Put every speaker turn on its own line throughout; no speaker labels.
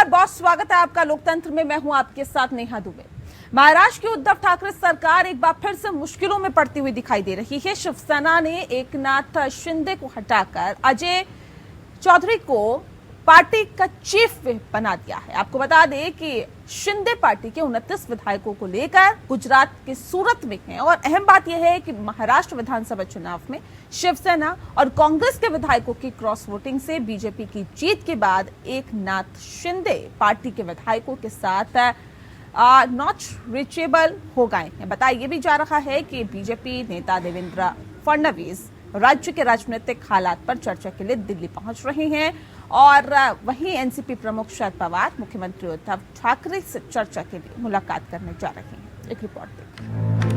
नमस्कार, बहुत स्वागत है आपका लोकतंत्र में। मैं हूं आपके साथ नेहा दुबे। महाराष्ट्र की उद्धव ठाकरे सरकार एक बार फिर से मुश्किलों में पड़ती हुई दिखाई दे रही है। शिवसेना ने एकनाथ शिंदे को हटाकर अजय चौधरी को पार्टी का चीफ व्हिप बना दिया है। आपको बता दें कि शिंदे पार्टी के 29 विधायकों को लेकर गुजरात के सूरत में हैं और अहम बात यह है कि महाराष्ट्र विधानसभा चुनाव में शिवसेना और कांग्रेस के विधायकों की क्रॉस वोटिंग से बीजेपी की जीत के बाद एकनाथ शिंदे पार्टी के विधायकों के साथ नॉट रीचेबल हो गए हैं। बताया यह भी जा रहा है कि बीजेपी नेता देवेंद्र फडणवीस राज्य के राजनीतिक हालात पर चर्चा के लिए दिल्ली पहुंच रहे हैं और वहीं एनसीपी प्रमुख शरद पवार मुख्यमंत्री उद्धव ठाकरे से चर्चा के लिए मुलाकात करने जा रहे हैं। एक रिपोर्ट देखिए।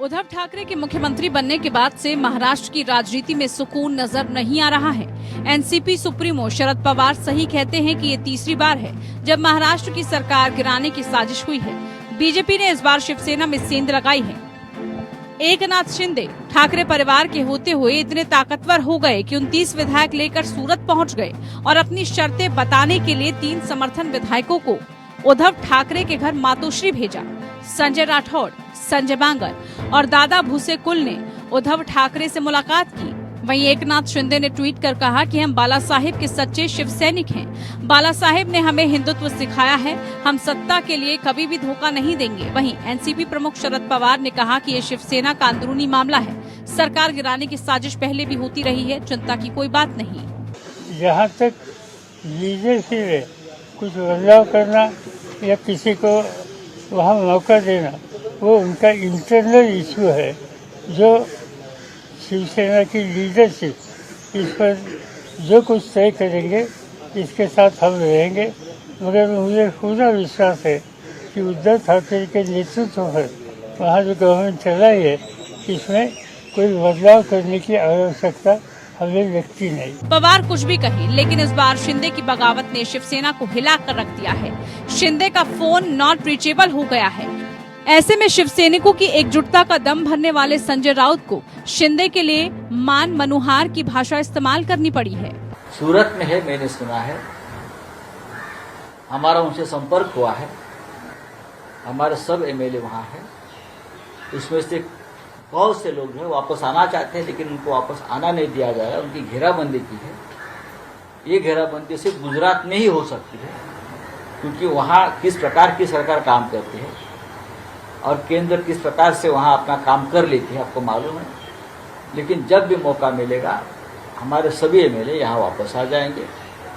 उद्धव ठाकरे के मुख्यमंत्री बनने के बाद से महाराष्ट्र की राजनीति में सुकून नजर नहीं आ रहा है। एनसीपी सुप्रीमो शरद पवार सही कहते हैं कि ये तीसरी बार है जब महाराष्ट्र की सरकार गिराने की साजिश हुई है। बीजेपी ने इस बार शिवसेना में सेंध लगाई है। एकनाथ शिंदे ठाकरे परिवार के होते हुए इतने ताकतवर हो गए कि 29 विधायक लेकर सूरत पहुंच गए और अपनी शर्तें बताने के लिए 3 समर्थन विधायकों को उद्धव ठाकरे के घर मातोश्री भेजा। संजय राठौड़, संजय बांगर और दादा भूसे कुल ने उद्धव ठाकरे से मुलाकात की। वहीं एकनाथ शिंदे ने ट्वीट कर कहा कि हम बाला साहेब के सच्चे शिव सैनिक हैं। बाला साहेब ने हमें हिंदुत्व सिखाया है, हम सत्ता के लिए कभी भी धोखा नहीं देंगे। वहीं एनसीपी प्रमुख शरद पवार ने कहा कि ये शिवसेना का अंदरूनी मामला है, सरकार गिराने की साजिश पहले भी होती रही है, चिंता की कोई बात नहीं।
जहाँ तक बीजेपी में कुछ बदलाव करना या किसी को वहाँ मौका देना, वो उनका इंटरनल इशू है। जो शिवसेना की लीडरशिप इस पर जो कुछ तय करेंगे इसके साथ हम रहेंगे, मगर मुझे पूरा विश्वास है कि उद्धव ठाकरे के नेतृत्व पर वहाँ जो गवर्नमेंट चलाई है इसमें कोई बदलाव करने की आवश्यकता हमें व्यक्ति नहीं।
पवार कुछ भी कहे, लेकिन इस बार शिंदे की बगावत ने शिवसेना को हिला कर रख दिया है। शिंदे का फोन नॉट रीचेबल हो गया है। ऐसे में शिवसैनिकों की एकजुटता का दम भरने वाले संजय राउत को शिंदे के लिए मान मनुहार की भाषा इस्तेमाल करनी पड़ी है।
सूरत में है, मैंने सुना है, हमारा उनसे संपर्क हुआ है, हमारे सब एमएलए वहाँ है। उसमें से बहुत से लोग जो है वापस आना चाहते हैं, लेकिन उनको वापस आना नहीं दिया जा रहा है। उनकी घेराबंदी की है। ये घेराबंदी सिर्फ गुजरात में ही हो सकती है, क्योंकि वहाँ किस प्रकार की सरकार काम करती है और केंद्र किस प्रकार से वहाँ अपना काम कर लेती है, आपको मालूम है। लेकिन जब भी मौका मिलेगा हमारे सभी एमएलए यहाँ वापस आ जाएंगे,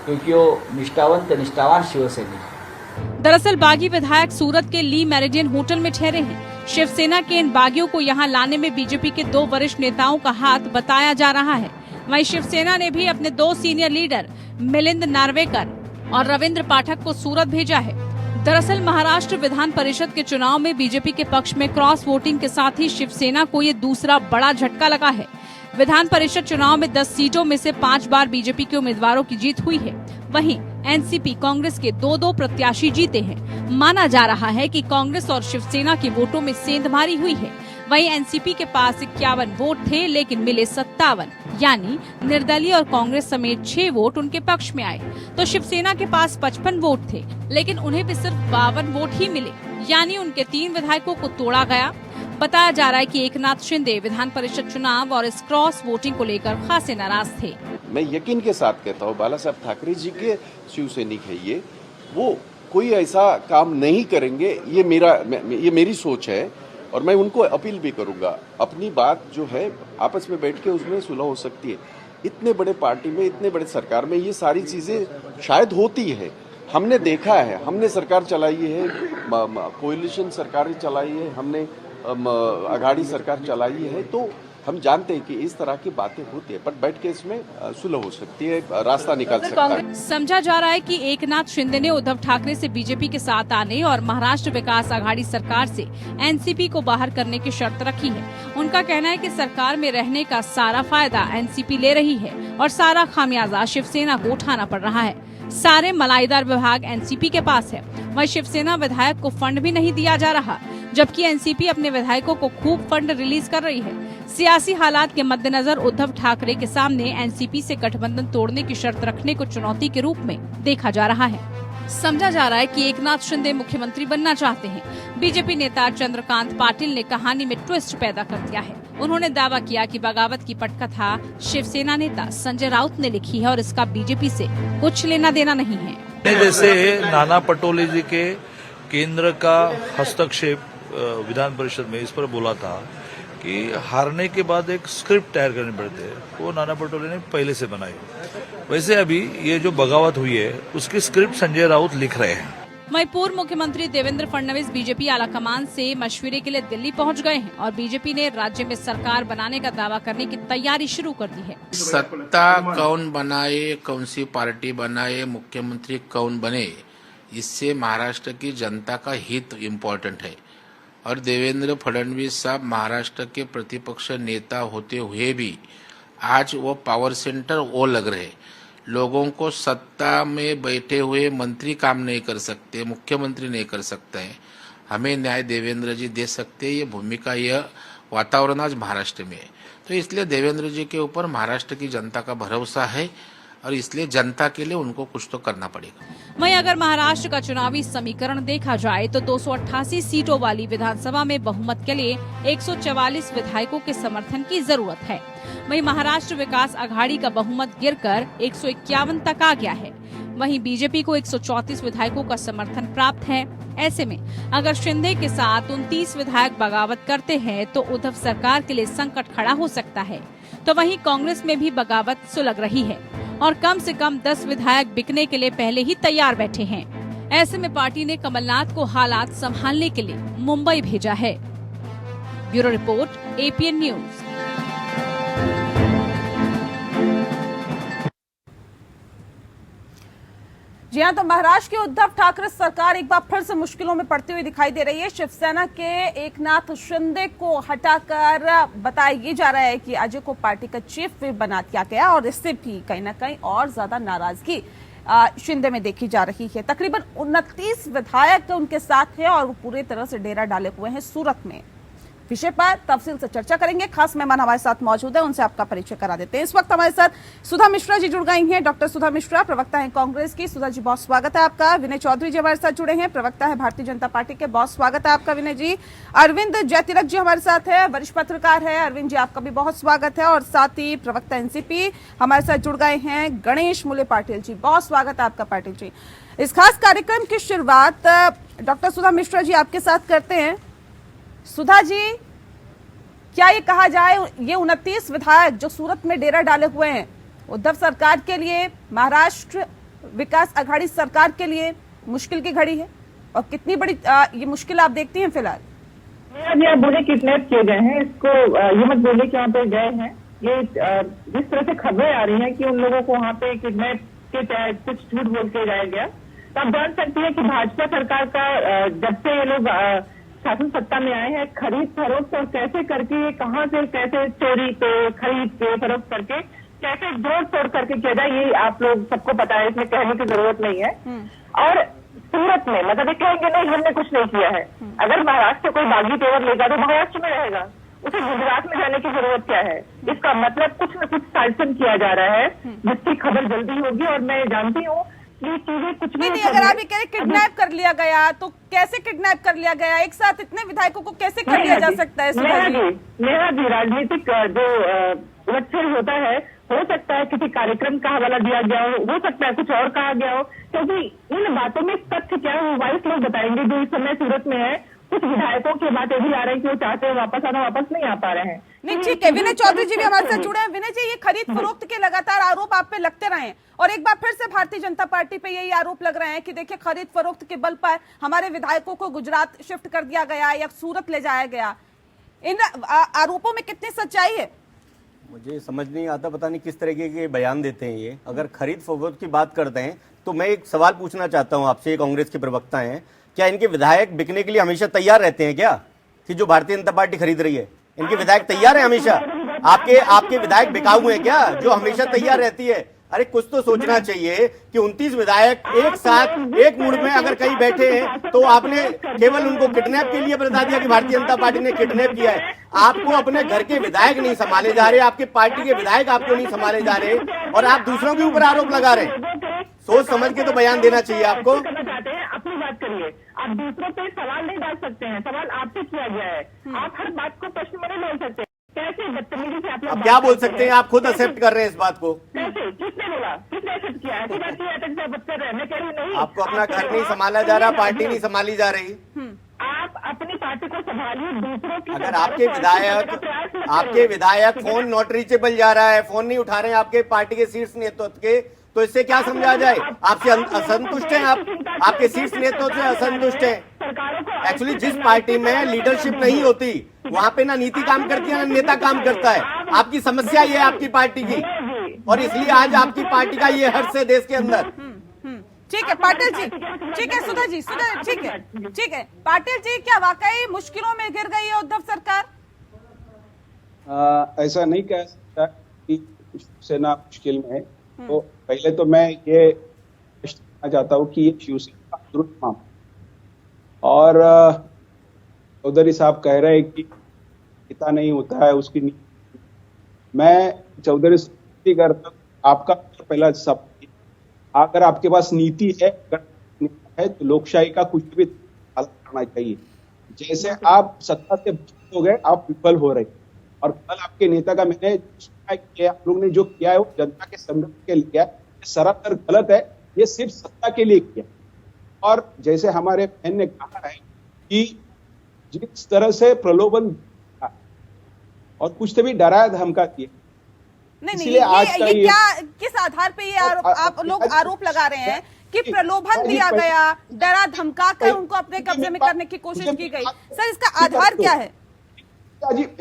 क्योंकि वो निष्ठावान शिवसैनिक है।
दरअसल बागी विधायक सूरत के ली मेरिडियन होटल में ठहरे हैं। शिवसेना के इन बागियों को यहाँ लाने में बीजेपी के 2 वरिष्ठ नेताओं का हाथ बताया जा रहा है। वहीं शिवसेना ने भी अपने 2 सीनियर लीडर मिलिंद नार्वेकर और रविंद्र पाठक को सूरत भेजा है। दरअसल महाराष्ट्र विधान परिषद के चुनाव में बीजेपी के पक्ष में क्रॉस वोटिंग के साथ ही शिवसेना को ये दूसरा बड़ा झटका लगा है। विधान परिषद चुनाव में 10 सीटों में से 5 बार बीजेपी के उम्मीदवारों की जीत हुई है। वहीं एनसीपी कांग्रेस के 2-2 प्रत्याशी जीते हैं। माना जा रहा है कि कांग्रेस और शिवसेना के वोटों में सेंधमारी हुई है। वहीं एनसीपी के पास 51 वोट थे, लेकिन मिले 57, यानी निर्दलीय और कांग्रेस समेत 6 वोट उनके पक्ष में आए। तो शिवसेना के पास 55 वोट थे, लेकिन उन्हें भी सिर्फ 52 वोट ही मिले, यानी उनके 3 विधायकों को तोड़ा गया। बताया जा रहा है कि एकनाथ शिंदे विधान परिषद चुनाव और इस क्रॉस वोटिंग को लेकर खासे नाराज थे।
मैं यकीन के साथ कहता हूँ, बाला साहब ठाकरे जी के शिवसैनिक है ये, वो कोई ऐसा काम नहीं करेंगे। ये मेरी सोच है और मैं उनको अपील भी करूंगा। अपनी बात जो है आपस में बैठ के उसमें सुलह हो सकती है। इतने बड़े पार्टी में, इतने बड़े सरकार में ये सारी चीजें शायद होती है। हमने देखा है, हमने सरकार चलाई है, कोएलिशन सरकार चलाई है, हमने आघाड़ी सरकार चलाई है, तो हम जानते हैं कि इस तरह की बातें होती है, पर बैठ के इसमें सुलह हो सकती है, रास्ता निकाल सकता है।
समझा जा रहा है कि एकनाथ शिंदे ने उद्धव ठाकरे से बीजेपी के साथ आने और महाराष्ट्र विकास आघाड़ी सरकार से एनसीपी को बाहर करने की शर्त रखी है। उनका कहना है कि सरकार में रहने का सारा फायदा एनसीपी ले रही है और सारा खामियाजा शिवसेना को उठाना पड़ रहा है। सारे मलाईदार विभाग एनसीपी के पास है। वहीं शिवसेना विधायक को फंड भी नहीं दिया जा रहा। जबकि एनसीपी अपने विधायकों को खूब फंड रिलीज कर रही है। सियासी हालात के मद्देनजर उद्धव ठाकरे के सामने एनसीपी से गठबंधन तोड़ने की शर्त रखने को चुनौती के रूप में देखा जा रहा है। समझा जा रहा है कि एकनाथ शिंदे मुख्यमंत्री बनना चाहते हैं। बीजेपी नेता चंद्रकांत पाटिल ने कहानी में ट्विस्ट पैदा कर दिया है। उन्होंने दावा किया कि बगावत की पटकथा शिवसेना नेता संजय राउत ने लिखी है और इसका बीजेपी से कुछ लेना देना नहीं है।
जैसे नाना पटोले जी के केंद्र का हस्तक्षेप विधान परिषद में इस पर बोला था कि हारने के बाद एक स्क्रिप्ट तैयार करनी पड़ती है, वो नाना पटोले ने पहले से बनाई। वैसे अभी ये जो बगावत हुई है उसकी स्क्रिप्ट संजय राउत लिख रहे हैं।
वहीं पूर्व मुख्यमंत्री देवेंद्र फडणवीस बीजेपी आलाकमान से मशविरे के लिए दिल्ली पहुंच गए हैं और बीजेपी ने राज्य में सरकार बनाने का दावा करने की तैयारी शुरू कर दी है।
सत्ता कौन बनाए, कौन सी पार्टी बनाए, मुख्यमंत्री कौन बने, इससे महाराष्ट्र की जनता का हित इम्पोर्टेंट है। और देवेंद्र फडणवीस साहब महाराष्ट्र के प्रतिपक्ष नेता होते हुए भी आज वो पावर सेंटर वो लग रहे। लोगों को सत्ता में बैठे हुए मंत्री काम नहीं कर सकते, मुख्यमंत्री नहीं कर सकते हैं। हमें न्याय देवेंद्र जी दे सकते हैं। ये भूमिका, यह वातावरण आज महाराष्ट्र में है। तो इसलिए देवेंद्र जी के ऊपर महाराष्ट्र की जनता का भरोसा है और इसलिए जनता के लिए उनको कुछ तो करना पड़ेगा।
वहीं अगर महाराष्ट्र का चुनावी समीकरण देखा जाए तो 288 सीटों वाली विधानसभा में बहुमत के लिए 144 विधायकों के समर्थन की जरूरत है। वहीं महाराष्ट्र विकास आघाड़ी का बहुमत गिरकर 151 तक आ गया है। वहीं बीजेपी को 134 विधायकों का समर्थन प्राप्त है। ऐसे में अगर शिंदे के साथ 29 विधायक बगावत करते हैं तो उद्धव सरकार के लिए संकट खड़ा हो सकता है। तो वहीं कांग्रेस में भी बगावत सुलग रही है और कम से कम 10 विधायक बिकने के लिए पहले ही तैयार बैठे हैं। ऐसे में पार्टी ने कमलनाथ को हालात संभालने के लिए मुंबई भेजा है। Bureau report, APN news.
जी हाँ, तो महाराष्ट्र की उद्धव ठाकरे सरकार एक बार फिर से मुश्किलों में पड़ती हुई दिखाई दे रही है। शिवसेना के एकनाथ शिंदे को हटाकर बताया ये जा रहा है कि अजय को पार्टी का चीफ व्हिप बना दिया गया और इससे भी कहीं ना कहीं और ज्यादा नाराजगी शिंदे में देखी जा रही है। तकरीबन 29 विधायक उनके साथ हैं और वो पूरी तरह से डेरा डाले हुए हैं सूरत में। विषय पर तफसील से चर्चा करेंगे। खास मेहमान हमारे साथ मौजूद है, उनसे आपका परिचय करा देते हैं। इस वक्त हमारे साथ सुधा मिश्रा जी जुड़ गई हैं। डॉक्टर सुधा मिश्रा प्रवक्ता हैं कांग्रेस की। सुधा जी, बहुत स्वागत है आपका। विनय चौधरी जी हमारे साथ जुड़े हैं, प्रवक्ता है भारतीय जनता पार्टी के। बहुत स्वागत है आपका विनय जी। अरविंद जयतिलक जी हमारे साथ है, वरिष्ठ पत्रकार है। अरविंद जी, आपका भी बहुत स्वागत है। और साथ ही प्रवक्ता एनसीपी हमारे साथ जुड़ गए हैं, गणेश मूले पाटिल जी। बहुत स्वागत है आपका पाटिल जी। इस खास कार्यक्रम की शुरुआत डॉक्टर सुधा मिश्रा जी आपके साथ करते हैं। सुधा जी, क्या ये कहा जाए ये 29 विधायक जो सूरत में डेरा डाले हुए हैं उद्धव सरकार के लिए, महाराष्ट्र विकास आघाड़ी सरकार के लिए मुश्किल की घड़ी है? और कितनी बड़ी ये मुश्किल आप देखती हैं फिलहाल?
अभी आप बोले किडनैप किए गए हैं, इसको ये मत बोले कि वहाँ पे गए हैं। ये जिस तरह से खबरें आ रही हैं कि उन लोगों को वहाँ पे किडनैप के तहत कुछ झूठ बोल के जाया गया, तो आप जान सकती हैं कि भाजपा सरकार का जब से ये लोग शासन सत्ता में आए हैं, खरीद फरोख्त और कैसे करके ये कहाँ से कैसे चोरी पे खरीद के फरोख्त करके कैसे जोड़ तोड़ करके किया जाए, ये आप लोग सबको पता है, इसमें कहने की जरूरत नहीं है। और सूरत में मतलब ये कहेंगे नहीं हमने कुछ नहीं किया है। अगर महाराष्ट्र से कोई बागी तेवर लेगा तो महाराष्ट्र में रहेगा, उसे गुजरात में जाने की जरूरत क्या है? इसका मतलब कुछ न कुछ शासन किया जा रहा है जिसकी खबर जल्दी होगी। और मैं जानती हूँ ये चीजें कुछ
नहीं, अगर आप ये कह रहे किडनैप कर लिया गया तो कैसे किडनैप कर लिया गया? एक साथ इतने विधायकों को कैसे कर लिया जा सकता है?
नेहा जी, राजनीतिक जो उलटफेर होता है, हो सकता है किसी कार्यक्रम का हवाला दिया गया हो सकता है कुछ और कहा गया हो, क्योंकि इन बातों में तथ्य क्या है वो वाइस लोग बताएंगे जो इस समय सूरत में है। कुछ विधायकों की बात ये भी आ रही है कि वो चाहते हैं वापस आना, वापस नहीं आ पा रहे हैं।
नहीं, ठीक है। विनय चौधरी जी भी हमारे साथ जुड़े हैं। विनय जी, ये खरीद फरोख्त के लगातार आरोप आप पे लगते रहे हैं और एक बार फिर से भारतीय जनता पार्टी पे यही आरोप लग रहे हैं कि देखिए खरीद फरोख्त के बल पर हमारे विधायकों को गुजरात शिफ्ट कर दिया गया या सूरत ले जाया गया। इन आरोपों में कितनी सच्चाई है?
मुझे समझ नहीं आता, पता नहीं किस तरीके के बयान देते हैं ये। अगर खरीद फरोख्त की बात करते हैं तो मैं एक सवाल पूछना चाहता हूं आपसे, कांग्रेस के प्रवक्ता हैं, क्या इनके विधायक बिकने के लिए हमेशा तैयार रहते हैं क्या? कि जो भारतीय जनता पार्टी खरीद रही है, इनके विधायक तैयार है हमेशा? आपके विधायक बिकाऊ हैं क्या जो हमेशा तैयार रहती है? अरे कुछ तो सोचना चाहिए कि 29 विधायक एक साथ एक मूड में अगर कहीं बैठे हैं तो आपने केवल उनको किडनैप के लिए बता दिया कि भारतीय जनता पार्टी ने किडनैप किया है। आपको अपने घर के विधायक नहीं संभाले जा रहे, आपके पार्टी के विधायक आपको नहीं संभाले जा रहे और आप दूसरों के ऊपर आरोप लगा रहे हैं। सोच समझ के तो बयान देना चाहिए आपको।
करना चाहते हैं अपनी बात करिए, आप दूसरों पे सवाल नहीं डाल सकते हैं, सवाल आपसे किया गया है, आप हर बात को प्रश्न में नहीं डाल सकते। कैसे बदतमीजी से आप लोग
अब क्या बोल सकते हैं, आप खुद एक्सेप्ट कर रहे हैं इस बात को।
कैसे, किसने बोला, किसने एक्सेप्ट किया? ऐसी बात नहीं है, बात कर रहे हैं, मैं कह रही नहीं।
आपको अपना घर नहीं संभाला जा रहा, पार्टी नहीं संभाली जा रही।
आप अपनी पार्टी को संभालिए, दूसरों की।
अगर आपके विधायक फोन नॉट रीचेबल जा रहा है, फोन नहीं उठा रहे हैं आपके पार्टी के शीर्ष नेतृत्व के, तो इससे क्या समझा जाए? आपसे असंतुष्ट हैं, आप आपके शीर्ष नेतृत्व से असंतुष्ट हैं। एक्चुअली जिस पार्टी में लीडरशिप नहीं होती वहां पे ना नीति काम करती है ना नेता काम करता है। आपकी समस्या ये है आपकी पार्टी की, और इसलिए आज आपकी पार्टी का ये हर्ष है देश के अंदर।
ठीक है पाटिल जी, ठीक है सुधा जी, ठीक है पाटिल जी, क्या वाकई मुश्किलों में गिर गई है उद्धव सरकार?
ऐसा नहीं कह सकता कि शिवसेना मुश्किल में है। तो पहले तो मैं ये कहना चाहता हूँ कि ये शिवसेना का अंदरूनी मामला, और चौधरी साहब कह रहे हैं कि नेता नहीं होता है उसकी नीति। मैं चौधरी से करता हूँ, आपका पहला सब, अगर आपके पास नीति है तो लोकशाही का कुछ भी पालन करना चाहिए। जैसे आप सत्ता से हो गए, आप विफल हो रहे, और कल आपके नेता का मैंने किया, आप लोग ने जो किया है वो जनता के संघर्ष के लिए किया, सरासर गलत है, ये सिर्फ सत्ता के लिए किया। और जैसे हमारे बहन ने कहा है कि जिस तरह से प्रलोभन और कुछ तो भी डराया धमका दिया,
नहीं, ये क्या, किस आधार पे ये आप लोग आरोप लगा रहे हैं कि प्रलोभन दिया गया, डरा धमका कर उनको अपने कब्जे में करने की कोशिश की गई? सर इसका आधार क्या है?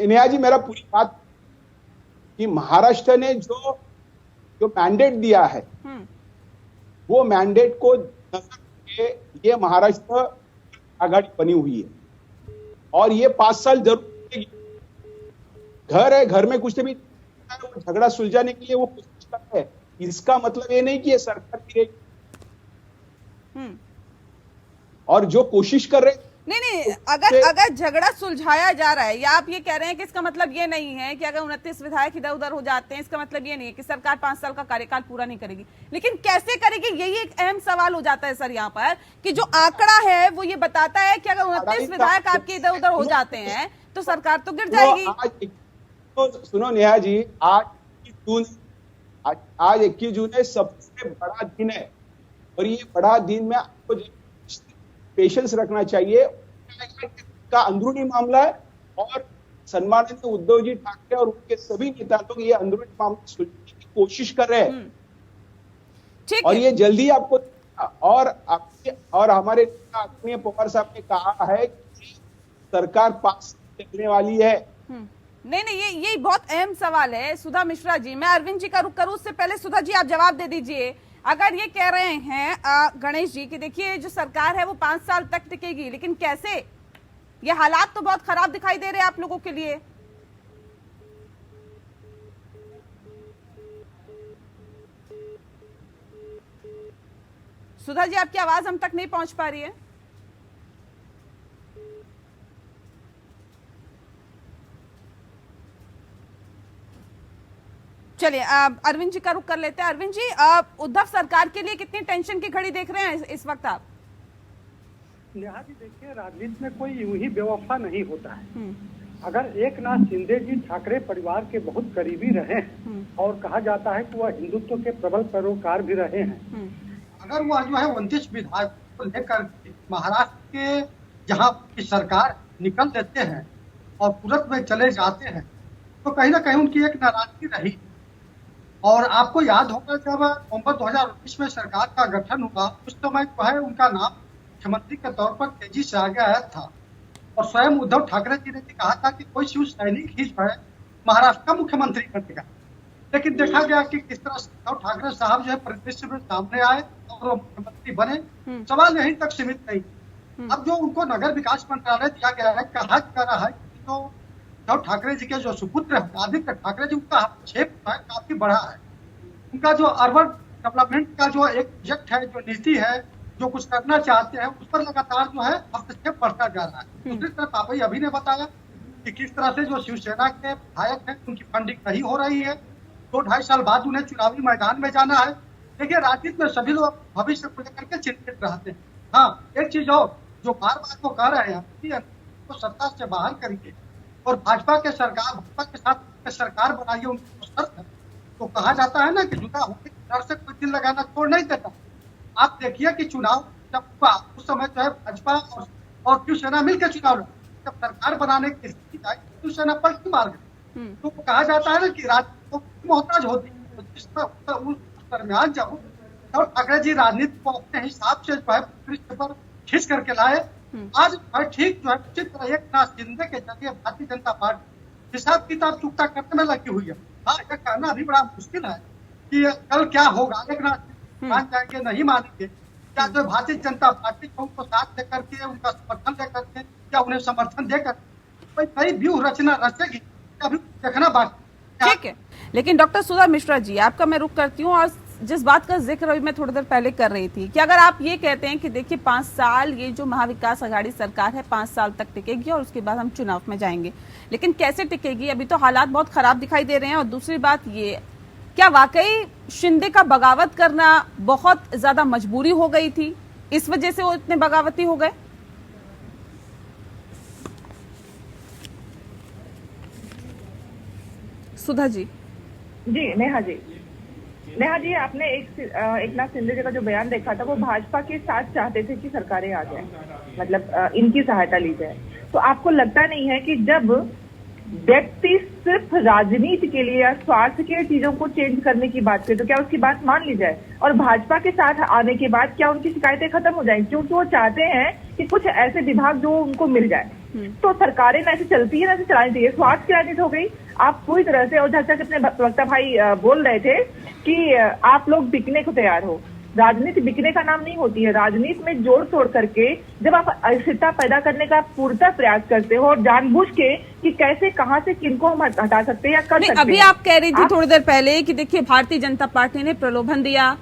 नेहा जी, मेरा पूरी बात कि महाराष्ट्र ने जो मैंडेट दिया है वो मैंडेट को ये महाराष्ट्र आघाड़ी बनी हुई है, और ये 5 साल जरूर घर है, घर में कुछ भी झगड़ा सुलझाने के लिए वो कोशिश कर रहे हैं। इसका मतलब ये नहीं कि ये सरकार गिरेगी, और जो कोशिश कर रहे
नहीं, अगर झगड़ा सुलझाया जा रहा है, या आप ये कह रहे हैं कि इसका मतलब ये नहीं है कि अगर 29 विधायक इधर उधर हो जाते हैं, इसका मतलब ये नहीं है कि सरकार 5 साल का कार्यकाल पूरा नहीं करेगी। लेकिन कैसे करेगी, यही एक अहम सवाल हो जाता है सर यहाँ पर, कि जो आंकड़ा है वो ये बताता है कि अगर 29 विधायक आपके इधर उधर हो जाते हैं तो सरकार तो गिर जाएगी।
तो सुनो नेहा जी, आज 21 जून है, सबसे बड़ा दिन है, और ये बड़ा दिन में आपको पेशेंस रखना चाहिए। का अंदरूनी मामला है, और सम्मानित उद्धव जी ठाकरे और उनके सभी नेता लोग ये अंदरूनी मामला सुलझाने की कोशिश कर रहे हैं, और ये जल्दी आपको, और हमारे नेता आदरणीय पवार साहब ने कहा है कि सरकार पास चलने वाली है।
नहीं, ये बहुत अहम सवाल है। सुधा मिश्रा जी, मैं अरविंद जी का रुख करूं, उससे पहले सुधा जी आप जवाब दे दीजिए। अगर ये कह रहे हैं गणेश जी कि देखिए जो सरकार है वो 5 साल तक टिकेगी, लेकिन कैसे? ये हालात तो बहुत खराब दिखाई दे रहे हैं आप लोगों के लिए। सुधा जी, आपकी आवाज हम तक नहीं पहुंच पा रही है। चलिए अरविंद जी का रुख कर लेते हैं। अरविंद जी, उद्धव सरकार के लिए कितनी टेंशन की घड़ी देख रहे हैं इस वक्त आप?
नेहा जी देखिए, राजनीति में कोई यूं ही बेवफा नहीं होता है। अगर एक नाथ शिंदे जी ठाकरे परिवार के बहुत करीबी रहे हैं, और कहा जाता है कि वह हिंदुत्व के प्रबल पैरोकार भी रहे हैं,
अगर वह जो है 29 विधायक को लेकर महाराष्ट्र के जहाँ की सरकार निकल देते हैं और तुरंत में चले जाते हैं, तो कहीं ना कहीं उनकी एक नाराजगी रही। और आपको याद होगा जब नवंबर 2019 में सरकार का गठन हुआ, उस समय जो है उनका नाम मुख्यमंत्री के तौर पर तेजी से आगे आया था, और स्वयं उद्धव ठाकरे जी ने भी कहा था कि कोई शिव सैनिक ही जो है महाराष्ट्र का मुख्यमंत्री बनेगा। लेकिन देखा गया कि किस तरह से उद्धव ठाकरे साहब जो है परिदृश्य में सामने आए और वो मुख्यमंत्री बने। सवाल यहीं तक सीमित नहीं, अब जो उनको नगर विकास मंत्रालय दिया गया है, कहा जा रहा है कि जो उद्धव ठाकरे जी के जो सुपुत्र है आदित्य ठाकरे जी, उनका हस्तक्षेप काफी बड़ा है। उनका जो अर्बन डेवलपमेंट का जो एक प्रोजेक्ट है, जो नीति है, जो कुछ करना चाहते हैं, उस पर लगातार जो है हस्तक्षेप बढ़ता जा रहा है। दूसरी तरफ आप ही अभी ने बताया कि किस तरह से जो शिवसेना के विधायक हैं उनकी फंडिंग नहीं हो रही है, 2-2.5 साल बाद उन्हें चुनावी मैदान में जाना है। देखिए, राजनीति में सभी लोग भविष्य को लेकर के चिंतित रहते हैं। हाँ, एक चीज और जो बार बार वो कह रहे हैं तो सत्ता से बाहर करिए और भाजपा के साथ सरकार बनाइए, उनको शर्त है। तो कहा जाता है ना कि जुदा होने के डर से कोई दिल लगाना छोड़ नहीं देता। आप देखिए कि चुनाव जब हुआ उस समय जो है भाजपा और शिवसेना मिलकर चुनाव लड़ा, जब सरकार बनाने की स्थिति आई शिवसेना पलटी मार गई। तो कहा जाता है ना कि राजनीति मोहताज होती है। उस दरमियान जब ठाकरे जी राजनीति को अपने हिसाब से जो है पृष्ठ पर खींच करके लाए, आज ठीक जो है उचित तरह एकनाथ शिंदे के जरिए भारतीय जनता पार्टी हिसाब किताब चुकता करने में लगी हुई है। हाँ, यह कहना अभी बड़ा मुश्किल है कि कल क्या होगा, एकनाथ मान जाएंगे नहीं मानेंगे, क्या जो भारतीय जनता पार्टी को उनको साथ लेकर के उनका समर्थन लेकर के या उन्हें समर्थन देकर कोई नई व्यूह रचना रचेगी, अभी देखना बाकी।
ठीक है, लेकिन डॉक्टर सुधा मिश्रा जी, आपका मैं रुख करती हूँ और जिस बात का जिक्र अभी मैं थोड़ी देर पहले कर रही थी कि अगर आप ये कहते हैं कि देखिए 5 साल ये जो महाविकास आघाड़ी सरकार है 5 साल तक टिकेगी और उसके बाद हम चुनाव में जाएंगे, लेकिन कैसे टिकेगी? अभी तो हालात बहुत खराब दिखाई दे रहे हैं। और दूसरी बात ये, क्या वाकई शिंदे का बगावत करना बहुत ज्यादा मजबूरी हो गई थी, इस वजह से वो इतने बगावती हो गए? सुधा जी।
जी नेहा जी, आपने एकनाथ शिंदे जी का जो बयान देखा था वो भाजपा के साथ चाहते थे कि सरकारें आ जाए, मतलब इनकी सहायता ली जाए। तो आपको लगता नहीं है कि जब व्यक्ति सिर्फ राजनीति के लिए या स्वार्थ के चीजों को चेंज करने की बात करे तो क्या उसकी बात मान ली जाए? और भाजपा के साथ आने के बाद क्या उनकी शिकायतें खत्म हो जाएंगी? क्योंकि वो चाहते हैं कि कुछ ऐसे विभाग जो उनको मिल जाए। तो सरकारें न ऐसे चलती है न ऐसे चलानी चाहिए, स्वार्थ की राजनीति हो गई। आप पूरी तरह से, और जैसा कि अपने प्रवक्ता भाई बोल रहे थे कि आप लोग बिकने को तैयार हो। राजनीति बिकने का नाम नहीं होती है। राजनीति में जोड़ तोड़ करके जब आप अस्थिरता पैदा करने का पूर्णतः प्रयास करते हो और जानबूझ के कि कैसे कहां से किनको हम हटा सकते हैं या कर सकते हैं।
अभी आप कह रही थी थोड़ी देर पहले कि देखिए भारतीय जनता पार्टी ने प्रलोभन दिया,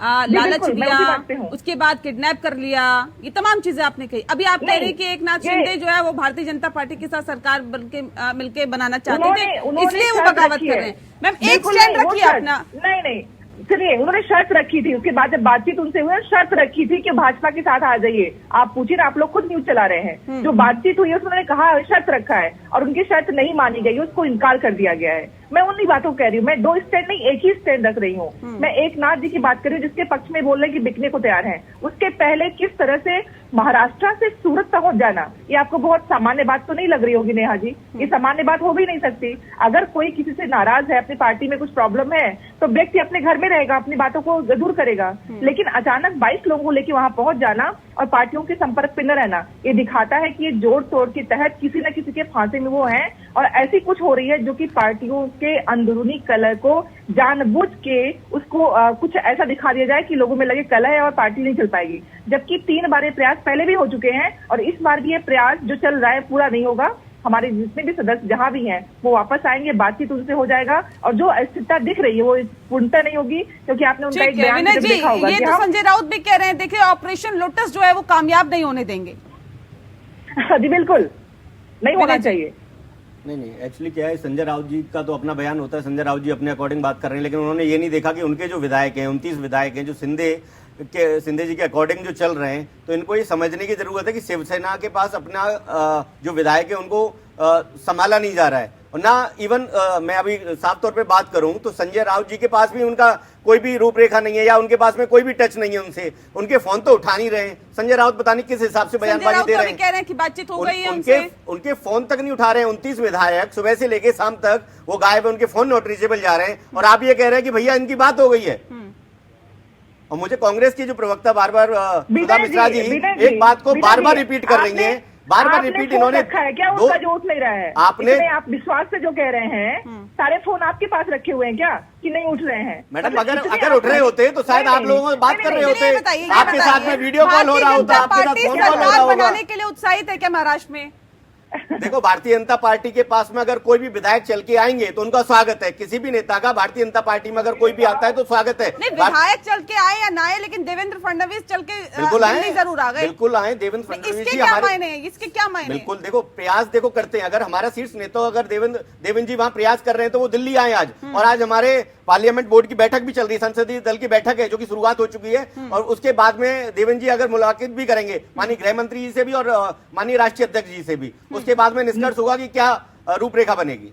लालच दिया, उसके बाद किडनैप कर लिया, ये तमाम चीजें आपने कही। अभी आप कह रही कि एकनाथ शिंदे जो है वो भारतीय जनता पार्टी के साथ सरकार मिलके बनाना चाहते थे, इसलिए वो बगावत कर रहे हैं। मैम, एक स्टैंड रखिए अपना।
नहीं, चलिए, उन्होंने शर्त रखी थी, उसके बाद जब बातचीत उनसे हुई शर्त रखी थी कि भाजपा के साथ आ जाइए। आप पूछिए ना, आप लोग खुद न्यूज चला रहे हैं। जो बातचीत हुई है उसमें उन्होंने कहा शर्त रखा है और उनकी शर्त नहीं मानी गई, उसको इनकार कर दिया गया है। मैं उन्हीं बातों को कह रही हूँ, मैं 2 स्टैंड नहीं एक ही स्टैंड रख रही हूँ। मैं एकनाथ जी की बात कर रही हूँ जिसके पक्ष में बोल रहे हैं कि बिकने को तैयार है। उसके पहले किस तरह से महाराष्ट्र से सूरत पहुंच जाना, ये आपको बहुत सामान्य बात तो नहीं लग रही होगी नेहा जी? ये सामान्य बात हो भी नहीं सकती। अगर कोई किसी से नाराज है, अपनी पार्टी में कुछ प्रॉब्लम है, तो व्यक्ति अपने घर में रहेगा, अपनी बातों को दूर करेगा। लेकिन अचानक 22 लोगों को लेकर वहां पहुंच जाना और पार्टियों के संपर्क में न रहना, ये दिखाता है कि ये जोड़ तोड़ के तहत किसी न किसी के फांसे में वो हैं और ऐसी कुछ हो रही है जो कि पार्टियों के अंदरूनी कलह को जानबूझ के उसको कुछ ऐसा दिखा दिया जाए कि लोगों में लगे कलह है और पार्टी नहीं चल पाएगी। जबकि 3 बार प्रयास पहले भी हो चुके हैं और इस बार भी ये प्रयास जो चल रहा है पूरा नहीं होगा। हमारे जितने भी सदस्य जहां भी हैं वो वापस आएंगे, बातचीत उनसे हो जाएगा और जो अस्थिरता दिख रही है वो पूर्णतः नहीं होगी, क्योंकि आपने उनका एक बयान देखा होगा।
ये तो संजय राउत भी कह रहे हैं, देखिए ऑपरेशन लोटस जो है वो कामयाब नहीं होने देंगे।
जी बिल्कुल नहीं होना चाहिए।
नहीं, एक्चुअली क्या है, संजय राउत जी का तो अपना बयान होता है, संजय राउत जी अपने अकॉर्डिंग बात कर रहे हैं, लेकिन उन्होंने ये नहीं देखा कि उनके जो विधायक हैं, 29 विधायक हैं जो शिंदे जी के अकॉर्डिंग जो चल रहे हैं, तो इनको ये समझने की जरूरत है कि शिवसेना के पास अपना जो विधायक है उनको संभाला नहीं जा रहा है। और ना इवन मैं अभी साफ तौर पे बात करूं तो संजय राउत जी के पास भी उनका कोई भी रूपरेखा नहीं है या उनके पास में कोई भी टच नहीं है उनसे। उनके फोन तो उठा नहीं रहे हैं। संजय राउत पता नहीं किस हिसाब से बयानबाजी दे रहे हैं।
कह रहे हैं कि बातचीत हो गई है उनसे।
उनके फोन तक नहीं उठा रहे हैं। 29 विधायक सुबह से लेके शाम तक वो गायब है, उनके फोन नॉट रीचेबल जा रहे हैं और आप ये कह रहे हैं कि भैया इनकी बात हो गई है। और मुझे कांग्रेस की जो प्रवक्ता बार बार सुधा मिश्रा जी एक बात को बार बार रिपीट कर रही है, बार बार रिपीट इन्होंने
क्या उनका जो उठ नहीं रहा है?
आपने
आप विश्वास से जो कह रहे हैं, सारे फोन आपके पास रखे हुए हैं क्या कि नहीं उठ रहे हैं?
मैडम अगर उठ रहे होते तो शायद आप लोगों से बात कर रहे होते, आपके साथ में वीडियो कॉल हो रहा होता, आपके साथ फोन कॉल हो रहा होगा।
बनाने के लिए उत्साहित है क्या महाराष्ट्र में?
देखो, भारतीय जनता पार्टी के पास में अगर कोई भी विधायक चल के आएंगे तो उनका स्वागत है। किसी भी नेता का भारतीय जनता पार्टी में अगर कोई भी आता है तो स्वागत है।
नहीं, विधायक चल के आए या ना आए, लेकिन देवेंद्र फडणवीस चल के
बिल्कुल आए,
दिल्ली जरूर आ गए।
बिल्कुल आए देवेंद्र फडणवीस
इसके
जी
क्या
हमारे।
मायने हैं? इसके क्या मायने?
बिल्कुल, देखो प्रयास देखो करते हैं। अगर हमारा शीर्ष नेता अगर देवेंद्र जी वहां प्रयास कर रहे हैं तो वो दिल्ली आए आज। और आज हमारे पार्लियामेंट बोर्ड की बैठक भी चल रही है, संसदीय दल की बैठक है जो कि शुरुआत हो चुकी है। और उसके बाद में देवेंद्र जी अगर मुलाकात भी करेंगे माननीय गृह मंत्री जी से भी और माननीय राष्ट्रीय अध्यक्ष जी से भी, उसके बाद में निष्कर्ष होगा कि क्या रूपरेखा बनेगी।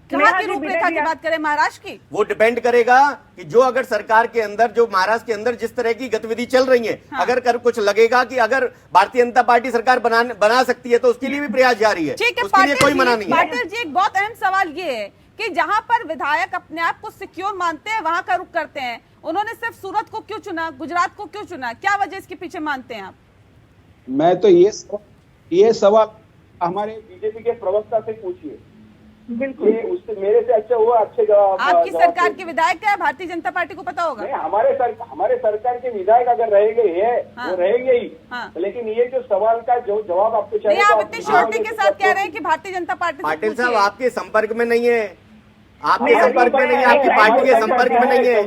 कहाँ की रूपरेखा की बात करें? महाराष्ट्र की?
वो डिपेंड करेगा कि जो अगर सरकार के अंदर, जो महाराष्ट्र के अंदर जिस तरह की गतिविधि चल रही है, अगर कर कुछ लगेगा कि अगर भारतीय जनता पार्टी सरकार बना सकती है तो उसके लिए भी प्रयास जारी है।
ठीक है,
उसके लिए कोई मना नहीं है।
पाटिल जी, एक बहुत अहम सवाल ये है कि जहां पर विधायक अपने आप को सिक्योर मानते हैं वहां का रुख करते हैं, उन्होंने सिर्फ सूरत को क्यों चुना, गुजरात को क्यों चुना? क्या वजह इसके पीछे मानते हैं आप?
मैं तो ये सवाल हमारे बीजेपी के प्रवक्ता से पूछिए। बिल्कुल, उससे मेरे से अच्छा हुआ, अच्छे जवाब।
आपकी सरकार के विधायक क्या है? भारतीय जनता पार्टी को पता होगा।
नहीं, हमारे सरकार के विधायक अगर रहेंगे वो रहेंगे ही। लेकिन ये जो सवाल का जो जवाब आपको चाहिए,
आप इतनी श्योरिटी के साथ कह रहे हैं कि भारतीय जनता पार्टी?
पाटिल साहब, आपके संपर्क में नहीं है, आपके संपर्क में नहीं है, आपकी पार्टी के संपर्क में नहीं है।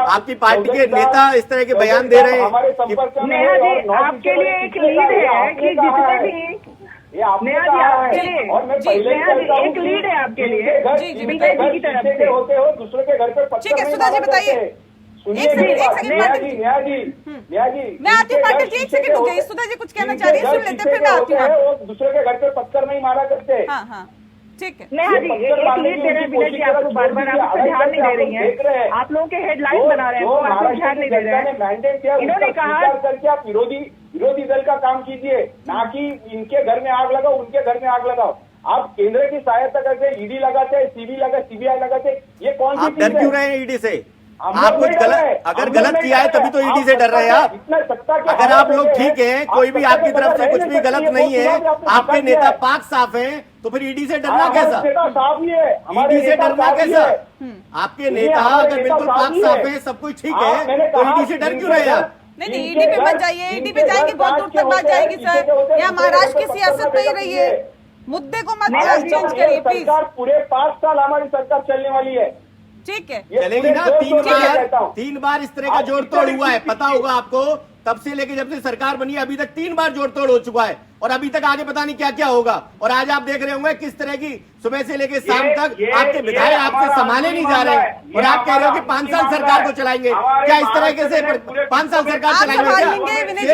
आपकी पार्टी के नेता इस तरह के बयान दे रहे हैं।
आपके लिए एक लीड है कि जितने भी
ये आपने कहा है और मैं पहले
एक लीड है आपके लिए बीजेपी की तरफ से।
होते हो दूसरे के घर पे पत्थर।
ठीक है, सुधा जी बताइए।
सुनिए, न्याय जी
मैं आती हूँ पाटिल जी, एक सेकंड रुक जाइए। सुधा जी कुछ कहना चाह रही है, सुन लेते फिर मैं आती हूँ।
वो दूसरे के घर पे पत्थर नहीं मारा करते।
हाँ, ठीक है।
नेहा जी, एक लीड दे रहे हैं विनय जी आपको, बार-बार आप ध्यान नहीं दे रही हैं। आप लोगों के हेडलाइन बना रहे हैं, वो आपको ध्यान नहीं दे रहे हैं। इन्होंने कहा
करके आप विरोधी दल का काम कीजिए, ना कि इनके घर में आग लगाओ, उनके घर में आग लगाओ। आप केंद्र की सहायता करते, ईडी लगाते, सीबीआई लगाते, ये कौन सी चीज है?
डर क्यों रहे हैं ईडी से? आप कुछ अगर गलत किया है तभी तो ईडी से डर रहे हैं आप। अगर आप लोग ठीक हैं, कोई भी आपकी तरफ से कुछ भी गलत नहीं है, आपके नेता पाक साफ हैं, तो फिर ईडी से डरना कैसा? ईडी से डरना कैसा? आपके नेता अगर बिल्कुल पाक साफ है, सब कुछ ठीक है, तो ईडी से डर क्यों रहे आप?
नहीं, ईडी पे मत जाइए। ईडी पे जाएंगे बहुत दूर तक बात जाएगी सर। यहाँ महाराष्ट्र की सियासत नहीं रही है, मुद्दे को मत चेंज करिए प्लीज।
पूरे 5 साल हमारी सरकार चलने वाली है।
ठीक है,
चलेगी ना। 3 बार इस तरह का जोड़ तोड़ हुआ है, पता होगा आपको। तब से लेके जब से सरकार बनी है अभी तक 3 बार जोड़ तोड़ हो चुका है, और अभी तक आगे पता नहीं क्या क्या होगा। और आज आप देख रहे होंगे किस तरह की सुबह से लेके शाम तक आपके विधायक आपसे संभाले नहीं जा रहे हैं, और आप कह रहे हो कि 5 साल सरकार को चलाएंगे। क्या इस तरह से 5 साल सरकार चलाएंगे?
विनय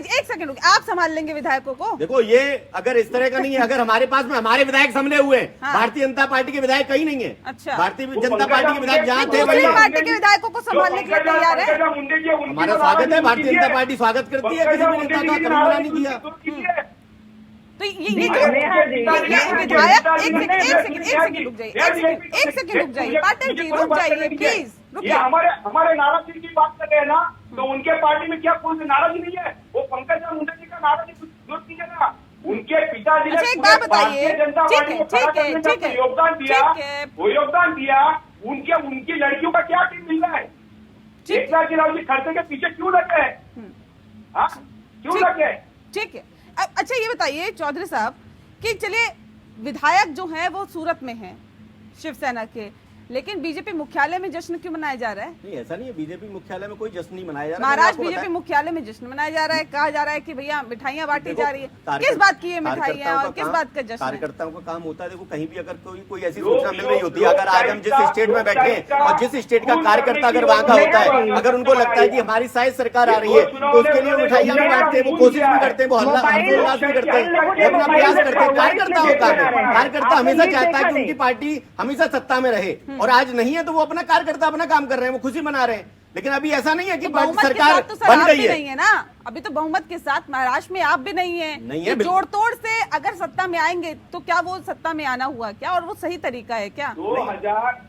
जी एक सेकंड, आप संभाल लेंगे विधायकों को?
देखो, ये अगर इस तरह का नहीं है, अगर हमारे पास में हमारे विधायक सामने हुए, भारतीय जनता पार्टी के विधायक कहीं नहीं है।
अच्छा,
भारतीय जनता पार्टी के विधायक जहाँ थे वही
पार्टी के विधायकों को संभालने के लिए तैयार है।
हमारा स्वागत है, भारतीय जनता पार्टी स्वागत करती है, किसी भी नेता का कभी मना नहीं किया।
तो ये विधायक एक सेकंड रुक जाइए पाटिल जी, रुक जाइए प्लीज, रुकिए।
हमारे नाराजगी की बात कर रहे हैं ना, तो उनके पार्टी में क्या कोई नाराजगी नहीं है? वो पंकज मुंडे जी का नाराजगी दूर कीजिए ना। उनके पिताजी ने
एक बात बताइए,
जनता पार्टी को खड़ा करने का योगदान दिया, वो योगदान दिया। उनकी लड़कियों का क्या टीम मिल रहा है? एकनाथ जी खर्चे के पीछे क्यों लगे हैं? क्यों लगे?
ठीक है, अच्छा ये बताइए चौधरी साहब कि चलिए विधायक जो है वो सूरत में है शिवसेना के, लेकिन बीजेपी मुख्यालय में जश्न क्यों मनाया जा रहा है?
नहीं, ऐसा नहीं है, बीजेपी मुख्यालय में कोई जश्न नहीं मनाया जा रहा है।
महाराष्ट्र बीजेपी मुख्यालय में जश्न मनाया जा रहा है, कहा जा रहा है कि भैया मिठाइयाँ बांटी जा रही है। किस बात की है मिठाइयाँ और किस बात का जश्न?
कार्यकर्ताओं का काम होता है। देखो, कहीं भी अगर कोई ऐसी सूचना मिल रही होती है, अगर आज हम जिस स्टेट में बैठे हैं और जिस स्टेट का कार्यकर्ता अगर वहाँ का होता है, अगर उनको लगता है कि हमारी शायद सरकार आ रही है, तो उसके लिए मिठाइयाँ भी बांटते हैं, वो कोशिश भी करते हैं, वो हल्ला भी करते हैं, वो अपना प्रयास करते हैं। कार्यकर्ता होता है, कार्यकर्ता हमेशा चाहता है कि उनकी पार्टी हमेशा सत्ता में रहे, और आज नहीं है तो वो अपना कार्यकर्ता अपना काम कर रहे हैं, वो खुशी मना रहे हैं। लेकिन अभी ऐसा नहीं है कि सरकार बन गई है।
नहीं है ना, अभी तो बहुमत के साथ महाराष्ट्र में आप भी नहीं है। जोड़ तोड़ से अगर सत्ता में आएंगे तो क्या वो सत्ता में आना हुआ क्या, और वो सही तरीका है क्या?
2000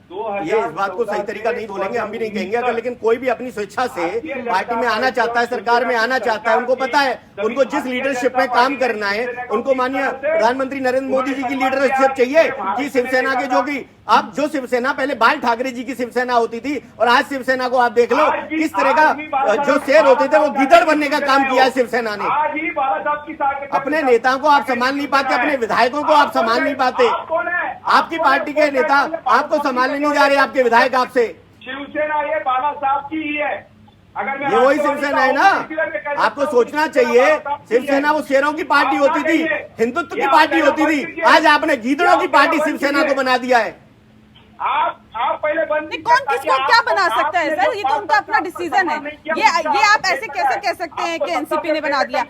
ये इस बात को सही तरीका नहीं बोलेंगे, हम भी नहीं कहेंगे। अगर लेकिन कोई भी अपनी स्वेच्छा से पार्टी में आना चाहता है, सरकार में आना चाहता है, उनको पता है उनको जिस लीडरशिप में काम करना है, उनको माननीय प्रधानमंत्री नरेंद्र मोदी जी की लीडरशिप चाहिए कि शिवसेना के जो कि अब जो शिवसेना पहले बाल ठाकरे जी की शिवसेना होती थी, और आज शिवसेना को आप देख लो किस तरह का जो शेर होते थे वो गीदड़ बनने का काम किया है शिवसेना ने।
आज ही बाला साहब की
अपने नेताओं को आप संभाल नहीं पाते, अपने विधायकों को आप संभाल नहीं पाते। आपकी पार्टी के नेता आपको संभालने नहीं जा रहे, आपके विधायक आपसे।
शिवसेना ये बाला साहब की ही है। अगर मैं
ये वही शिवसेना है ना, आपको सोचना चाहिए। शिवसेना वो शेरों की पार्टी होती थी, हिंदुत्व की पार्टी होती थी, आज आपने गीदड़ों की पार्टी शिवसेना को बना दिया है।
आप पहले बंद
कौन किसको क्या बना सकता है सर, ये तो उनका अपना डिसीजन है। ये आप ऐसे कैसे कह सकते हैं कि एनसीपी ने बना दिया।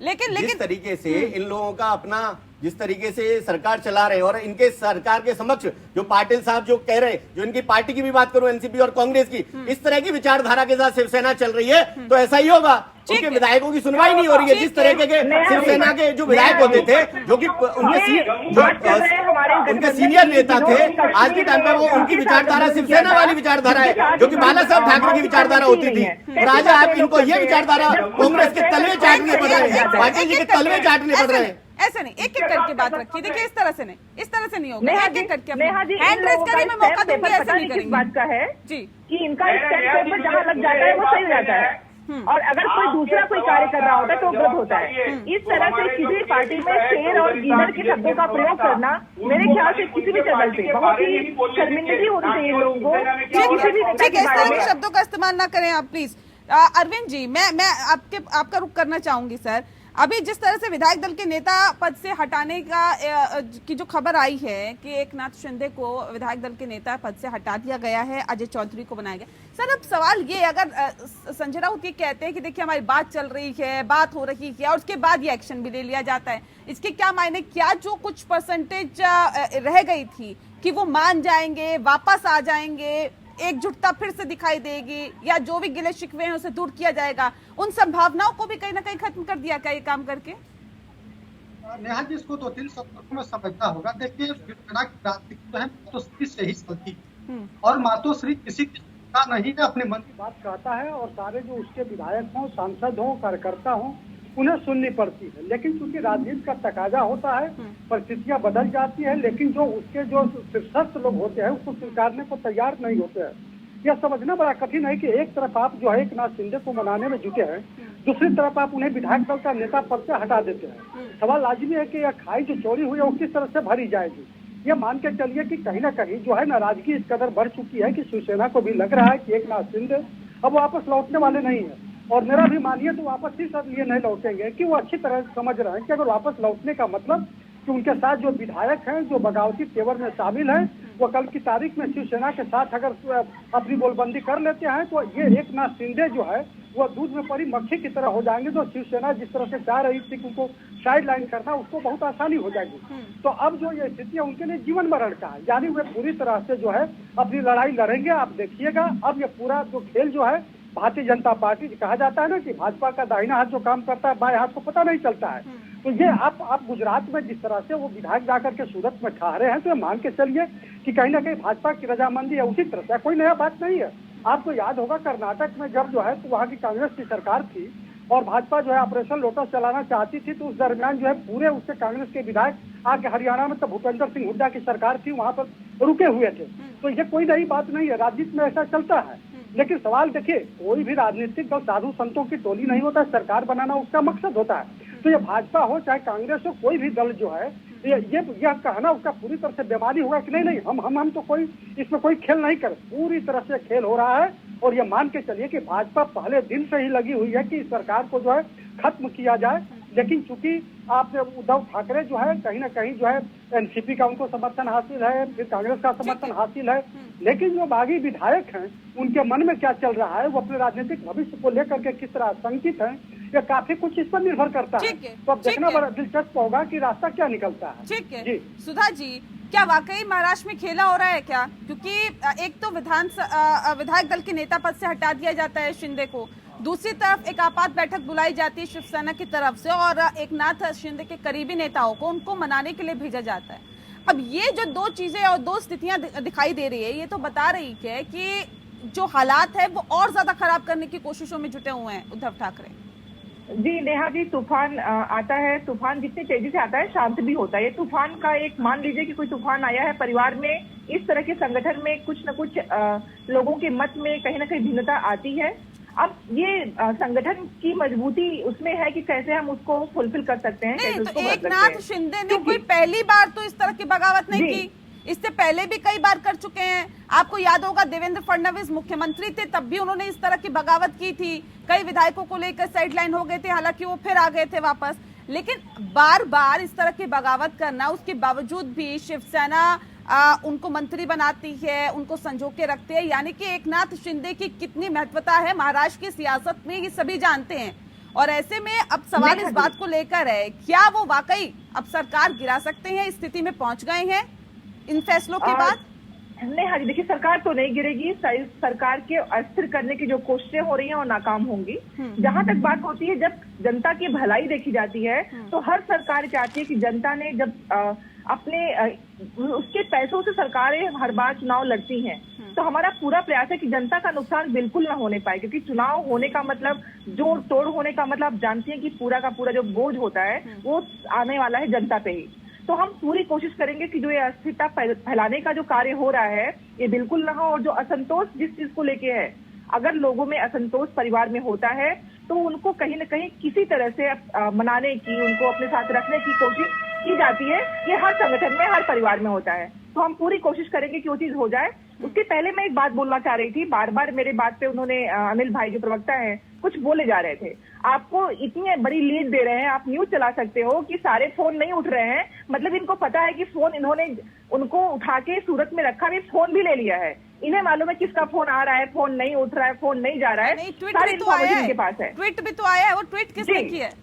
लेकिन
जिस तरीके से इन लोगों का अपना, जिस तरीके से सरकार चला रहे और इनके सरकार के समक्ष जो पाटिल साहब जो कह रहे, जो इनकी पार्टी की भी बात करूं एनसीपी और कांग्रेस की, इस तरह की विचारधारा के साथ शिवसेना चल रही है तो ऐसा ही होगा। उनके विधायकों की सुनवाई नहीं हो रही है। जिस तरीके के शिवसेना के जो विधायक होते थे, जो कि उनके सीनियर नेता थे, आज के टाइम पे वो उनकी विचारधारा शिवसेना वाली विचारधारा है, जो कि बाला साहब ठाकरे की विचारधारा होती थी। और आज आप इनको ये विचारधारा कांग्रेस के तलवे चाटने पड़ रहे हैं, पाटिल जी के तलवे चाटने पड़ रहे हैं।
ऐसे नहीं, एक एक करके बात रखिए। देखिए इस तरह से नहीं, इस तरह से नहीं होगा। एक एक करके हैंड रेज करिए, मैं मौका दूंगी। ऐसे नहीं करेंगे।
बात का है
जी
कि इनका स्टैंड पेपर जहाँ लग जाता है वो सही हो जाता है, और अगर कोई दूसरा कोई कार्य कर रहा होता है तो गलत होता है। इस तरह से किसी पार्टी में शेर और गीदड़ के शब्दों का प्रयोग करना मेरे ख्याल से किसी भी चैनल पे बहुत ही शर्मिंदगी होनी चाहिए लोगों को। किसी भी नेता
इस तरह के शब्दों का इस्तेमाल ना करें आप प्लीज। अरविंद जी, मैं आपका रुख करना चाहूंगी सर। अभी जिस तरह से विधायक दल के नेता पद से हटाने की जो खबर आई है कि एकनाथ शिंदे को विधायक दल के नेता पद से हटा दिया गया है, अजय चौधरी को बनाया गया। सर अब सवाल ये, अगर संजय राउत ये कहते हैं कि देखिए हमारी बात चल रही है, बात हो रही है और उसके बाद ये एक्शन भी ले लिया जाता है, इसके क्या मायने? क्या जो कुछ परसेंटेज रह गई थी कि वो मान जाएंगे, वापस आ जाएंगे, एकजुटता फिर से दिखाई देगी, या जो भी गिले शिकवे हैं उसे दूर किया जाएगा, उन संभावनाओं को भी कहीं ना कहीं खत्म कर दिया क्या ये काम करके?
नेहा जी, इसको 2-3 शब्दों में समझना होगा। देखिए शिवसेना की राजनीति जो है मातोश्री से ही चलती है, और मातोश्री किसी की नहीं है, अपने मन की बात कहता है और सारे जो उसके विधायक हों, सांसद हों, कार्यकर्ता हों, उन्हें सुननी पड़ती है। लेकिन चूंकि राजनीति का तकाजा होता है, परिस्थितियां बदल जाती है, लेकिन जो उसके जो शीर्षस्थ लोग होते हैं उसको स्वीकारने को तैयार नहीं होते हैं। यह समझना बड़ा कठिन है कि एक तरफ आप जो है एकनाथ शिंदे को मनाने में जुटे हैं, दूसरी तरफ आप उन्हें विधायक दल का नेता पद से हटा देते हैं। सवाल लाजिमी है कि यह खाई जो चोरी हुई है वो किस तरह से भरी जाएगी। ये मान के चलिए कि कहीं ना कहीं जो है नाराजगी इस कदर बढ़ चुकी है कि शिवसेना को भी लग रहा है कि एकनाथ शिंदे अब वापस लौटने वाले नहीं है, और मेरा भी मानिए तो वापस इसलिए नहीं लौटेंगे कि वो अच्छी तरह समझ रहे हैं कि अगर वापस लौटने का मतलब कि उनके साथ जो विधायक हैं, जो बगावती तेवर में शामिल हैं, वो कल की तारीख में शिवसेना के साथ अगर अपनी बोलबंदी कर लेते हैं तो ये एकनाथ शिंदे जो है वो दूध में पड़ी मक्खी की तरह हो जाएंगे। जो शिवसेना जिस तरह से चाह रही थी कि उनको साइड लाइन करना, उसको बहुत आसानी हो जाएगी। तो अब जो ये स्थिति है उनके लिए जीवन मरण का है, यानी वे पूरी तरह से जो है अपनी लड़ाई लड़ेंगे। आप देखिएगा अब ये पूरा जो खेल जो है, भारतीय जनता पार्टी कहा जाता है ना कि भाजपा का दाहिना हाथ जो काम करता है बाएं हाथ को पता नहीं चलता है। तो ये आप गुजरात में जिस तरह से वो विधायक जाकर के सूरत में ठहरे हैं, तो मान के चलिए कि कहीं ना कहीं भाजपा की रजामंदी है उसी तरह से, कोई नया बात नहीं है। आपको याद होगा कर्नाटक में जब जो है तो वहाँ की कांग्रेस की सरकार थी और भाजपा जो है ऑपरेशन लोटस चलाना चाहती थी, तो उस दरमियान जो है पूरे उससे कांग्रेस के विधायक आके हरियाणा में तो भूपेंद्र सिंह हुड्डा की सरकार थी, वहाँ पर रुके हुए थे। तो ये कोई नई बात नहीं है, राजनीति में ऐसा चलता है। लेकिन सवाल देखिए, कोई भी राजनीतिक दल साधु संतों की टोली नहीं होता, सरकार बनाना उसका मकसद होता है। तो ये भाजपा हो चाहे कांग्रेस हो, कोई भी दल जो है यह कहना उसका पूरी तरह से बेमानी होगा कि नहीं हम तो कोई इसमें कोई खेल नहीं कर, पूरी तरह से खेल हो रहा है। और ये मान के चलिए कि भाजपा पहले दिन से ही लगी हुई है कि सरकार को जो है खत्म किया जाए। लेकिन चूंकि आप उद्धव ठाकरे जो है कहीं ना कहीं जो है एनसीपी का उनको समर्थन हासिल है, फिर कांग्रेस का समर्थन हासिल है, लेकिन जो बागी विधायक हैं उनके मन में क्या चल रहा है, वो अपने राजनीतिक भविष्य को लेकर के किस तरह आशंकित है, ये काफी कुछ इस पर निर्भर करता है। तो अब देखना बड़ा दिलचस्प होगा कि रास्ता क्या निकलता है।
ठीक है सुधा जी, क्या वाकई महाराष्ट्र में खेला हो रहा है क्या? क्योंकि एक तो विधायक दल के नेता पद से हटा दिया जाता है शिंदे को, दूसरी तरफ एक आपात बैठक बुलाई जाती है शिवसेना की तरफ से और एकनाथ शिंदे के करीबी नेताओं को उनको मनाने के लिए भेजा जाता है। अब ये जो दो चीजें और दो स्थितियां दिखाई दे रही है, ये तो बता रही है कि जो हालात है वो और ज्यादा खराब करने की कोशिशों में जुटे हुए हैं उद्धव ठाकरे।
जी नेहा जी, तूफान आता है, तूफान जितनी तेजी से आता है शांत भी होता है। ये तूफान का एक, मान लीजिए कि कोई तूफान आया है परिवार में, इस तरह के संगठन में कुछ न कुछ लोगों के मत में कहीं ना कहीं भिन्नता आती है। अब ये संगठन की मजबूती उसमें है कि कैसे हम उसको फुलफिल कर सकते हैं, कैसे
नहीं,
उसको
तो
कर सकते
एकनाथ
हैं।
शिंदे ने कोई पहली बार तो इस तरह की बगावत नहीं
जी।
की, इससे पहले भी कई बार कर चुके हैं। आपको याद होगा देवेंद्र फडणवीस मुख्यमंत्री थे, तब भी उन्होंने इस तरह की बगावत की थी। कई विधायकों को लेकर साइडलाइन हो गए थे, हालांकि वो फिर आ गए थे वापस। लेकिन बार बार इस तरह की बगावत करना, उसके बावजूद भी शिवसेना उनको मंत्री बनाती है, उनको संजो के रखते हैं, यानी कि एकनाथ शिंदे की कितनी महत्वता है महाराष्ट्र की सियासत में, ये सभी जानते हैं। और ऐसे में अब सवाल इस बात को लेकर है, क्या वो वाकई अब सरकार गिरा सकते हैं, इस स्थिति में पहुंच गए हैं इन फैसलों के बाद?
नहीं, हाँ जी, देखिए सरकार तो नहीं गिरेगी। सरकार के अस्थिर करने की जो कोशिशें हो रही हैं वो नाकाम होंगी। जहां तक बात होती है, जब जनता की भलाई देखी जाती है तो हर सरकार चाहती है कि जनता ने जब अपने उसके पैसों से सरकारें हर बार चुनाव लड़ती हैं, तो हमारा पूरा प्रयास है कि जनता का नुकसान बिल्कुल ना होने पाए, क्योंकि चुनाव होने का मतलब, जोड़ तोड़ होने का मतलब आप जानती हैं कि पूरा का पूरा जो बोझ होता है वो आने वाला है जनता पे ही। तो हम पूरी कोशिश करेंगे कि जो ये अस्थिरता फैलाने का जो कार्य हो रहा है ये बिल्कुल ना हो, और जो असंतोष जिस चीज को लेके है, अगर लोगों में असंतोष परिवार में होता है तो उनको कहीं न कहीं किसी तरह से मनाने की, उनको अपने साथ रखने की कोशिश की जाती है। ये हर संगठन में, हर परिवार में होता है। तो हम पूरी कोशिश करेंगे कि वो चीज हो जाए। उसके पहले मैं एक बात बोलना चाह रही थी, बार बार मेरे बात पे उन्होंने, अनिल भाई जो प्रवक्ता हैं, कुछ बोले जा रहे थे। आपको इतनी बड़ी लीड दे रहे हैं, आप न्यूज चला सकते हो कि सारे फोन नहीं उठ रहे हैं, मतलब इनको पता है कि फोन इन्होंने उनको उठा के सूरत में रखा, भी फोन भी ले लिया है। इन्हें मालूम है किसका फोन आ रहा है, फोन नहीं उठ रहा है, फोन नहीं जा रहा है, सारे इन्फॉर्मेशन इनके पास है।
ट्वीट भी तो आया है, वो ट्वीट किसने किया है?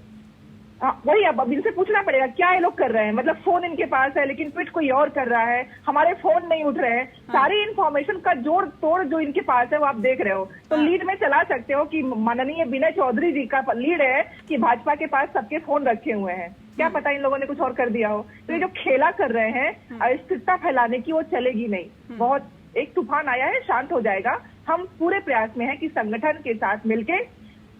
वही अब इनसे पूछना पड़ेगा क्या ये लोग कर रहे हैं। मतलब फोन इनके पास है लेकिन ट्वीट कोई और कर रहा है, हमारे फोन नहीं उठ रहे हैं। सारी इन्फॉर्मेशन का जोड़ तोड़ जो इनके पास है वो आप देख रहे हो। तो लीड में चला सकते हो कि माननीय विनय चौधरी जी का लीड है कि भाजपा के पास सबके फोन रखे हुए हैं। क्या पता इन लोगों ने कुछ और कर दिया हो। तो ये जो खेला कर रहे हैं अस्थिरता फैलाने की, वो चलेगी नहीं। बहुत एक तूफान आया है, शांत हो जाएगा। हम पूरे प्रयास में हैं कि संगठन के साथ मिलके,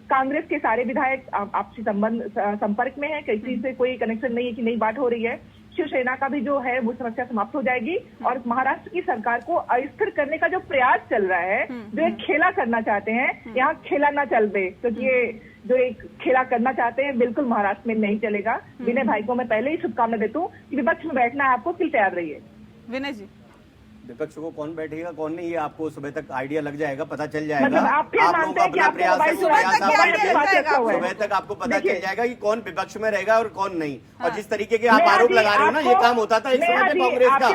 कांग्रेस के सारे विधायक आपसी संपर्क में है, किसी से कोई कनेक्शन नहीं है कि नई बात हो रही है। शिवसेना का भी जो है वो समस्या समाप्त हो जाएगी और महाराष्ट्र की सरकार को अस्थिर करने का जो प्रयास चल रहा है, जो एक खेला करना चाहते हैं, यहाँ खेला ना चल दे, क्योंकि ये जो एक खेला करना चाहते हैं बिल्कुल महाराष्ट्र में नहीं चलेगा। विनय भाई को मैं पहले ही शुभकामना देता हूँ कि विपक्ष में बैठना है आपको, फिर तैयार रहिए।
विनय जी,
विपक्ष को कौन बैठेगा कौन नहीं, ये आपको सुबह तक आइडिया लग जाएगा, पता चल जाएगा।
मतलब आप फिर
आप
मानते
लोगों को
हैं कि
अपना
आपको
प्रयास
मोबाइल
सुबह
तक
तक आपको पता चल जाएगा कि कौन विपक्ष में रहेगा और कौन नहीं। और
हाँ।
जिस तरीके के आप आरोप लगा रहे हो ना, ये काम होता था एक समय पे कांग्रेस का,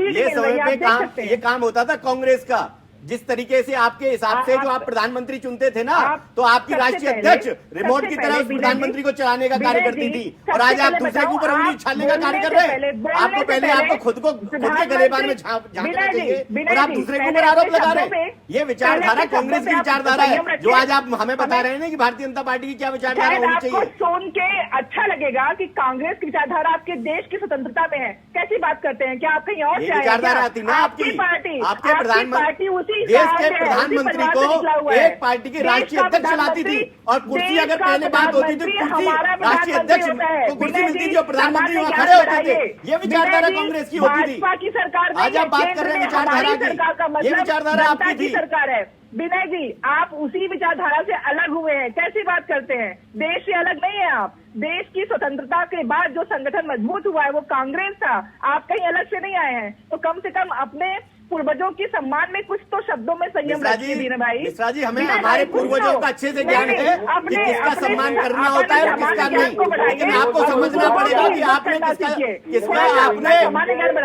ये समय पे ये काम होता था कांग्रेस का। जिस तरीके से आपके हिसाब से जो आप प्रधानमंत्री चुनते थे ना, तो आपकी राष्ट्रीय अध्यक्ष रिमोट की तरह उस प्रधानमंत्री को चलाने का कार्य करती थी, और आज आप दूसरे के ऊपर उंगली उछालने का कार्य कर रहे हैं। आपको पहले आपको खुद के गलेबान में झांकना चाहिए और आप दूसरे के ऊपर आरोप लगा रहे हैं। ये विचारधारा कांग्रेस की विचारधारा है, जो आज आप हमें बता रहे हैं कि भारतीय जनता पार्टी की क्या विचारधारा होनी चाहिए।
सुन के अच्छा लगेगा कि कांग्रेस की विचारधारा आपके देश की स्वतंत्रता में है। कैसी बात करते हैं? क्या आप कहीं और से
विचारधारा आती ना आपकी
पार्टी,
आपके प्रधानमंत्री देश के प्रधानमंत्री को एक पार्टी की राष्ट्रीय अध्यक्ष चलाती थी, और कुर्सी अगर पहले बात होती थी, कुर्सी राष्ट्रीय अध्यक्ष को कुर्सी मिलती थी और प्रधानमंत्री वहां खड़े होते थे। ये विचारधारा कांग्रेस की होती थी।
की सरकार
आज आप बात कर रहे हैं विचारधारा की, ये विचारधारा आपकी थी।
सरकार है विनय जी, आप उसी विचारधारा से अलग हुए हैं। कैसी बात करते हैं? देश से अलग नहीं है आप। देश की स्वतंत्रता के बाद जो संगठन मजबूत हुआ है वो कांग्रेस था, आप कहीं अलग से नहीं आए हैं। तो कम से कम अपने पूर्वजों के सम्मान में कुछ तो शब्दों में संयम रखिए विनय भाई।
मिश्रा जी, हमें हमारे पूर्वजों का अच्छे से ज्ञान है कि किसका सम्मान करना होता है और किसका नहीं, लेकिन आपको समझना पड़ेगा कि आपने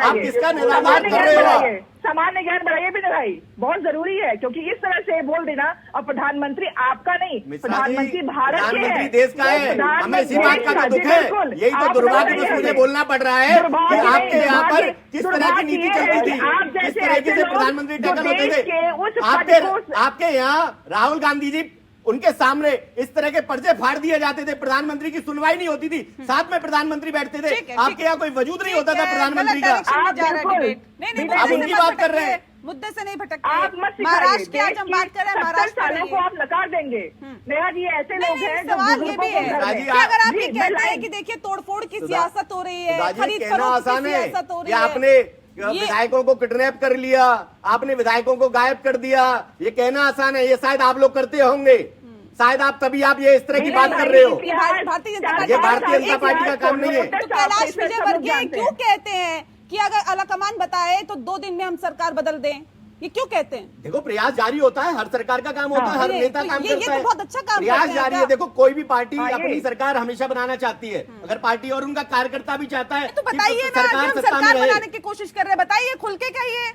आप किसका निराधार कर रहे हो।
सामान्य ज्ञान बढ़ाइए विनय भाई, बहुत जरूरी है, क्योंकि इस तरह से बोल देना। और प्रधानमंत्री आपका नहीं, प्रधानमंत्री भारत के
प्रधानमंत्री देश का है। हमें इसी बात का तो दुख है, यही तो दुर्भाग्य मुझे बोलना पड़ रहा है कि आपके यहाँ पर किस तरह की नीति चलती थी, किस तरीके से प्रधानमंत्री टैकल होते थे। आपके यहाँ राहुल गांधी जी, उनके सामने इस तरह के पर्चे फाड़ दिए जाते थे, प्रधानमंत्री की सुनवाई नहीं होती थी, साथ में प्रधानमंत्री बैठते थे। आपके यहाँ कोई वजूद नहीं होता था प्रधानमंत्री का। आप उनकी बात कर रहे हैं,
मुद्दे से नहीं भटकते। महाराष्ट्र की आज हम बात कर रहे हैं, महाराष्ट्र
को आप नकार देंगे। नेहा जी, ऐसे लोग हैं।
सवाल ये भी है कि अगर आप ये कहते हैं कि देखिए तोड़फोड़ की सियासत हो रही है, खरीद फरोख्त की सियासत हो रही है,
आपने विधायकों को किडनैप कर लिया, आपने विधायकों को गायब कर दिया, ये कहना आसान है, ये शायद आप लोग करते होंगे, शायद आप तभी आप ये इस तरह की बात कर रहे हो।
ये भारतीय
जनता पार्टी का काम नहीं है।
तो कैलाश विजयवर्गीय क्यों कहते हैं कि अगर आलाकमान बताए तो 2 दिन में हम सरकार बदल दें, ये क्यों कहते हैं?
देखो प्रयास जारी होता है, हर सरकार का काम होता है, हर नेता काम करता है,
बहुत अच्छा काम
प्रयास जारी है। देखो कोई भी पार्टी अपनी सरकार हमेशा बनाना चाहती है, अगर पार्टी और उनका कार्यकर्ता भी चाहता है
तो बताइए ना, सरकार बनाने की कोशिश कर रहे हैं, बताइए खुल के कहिए,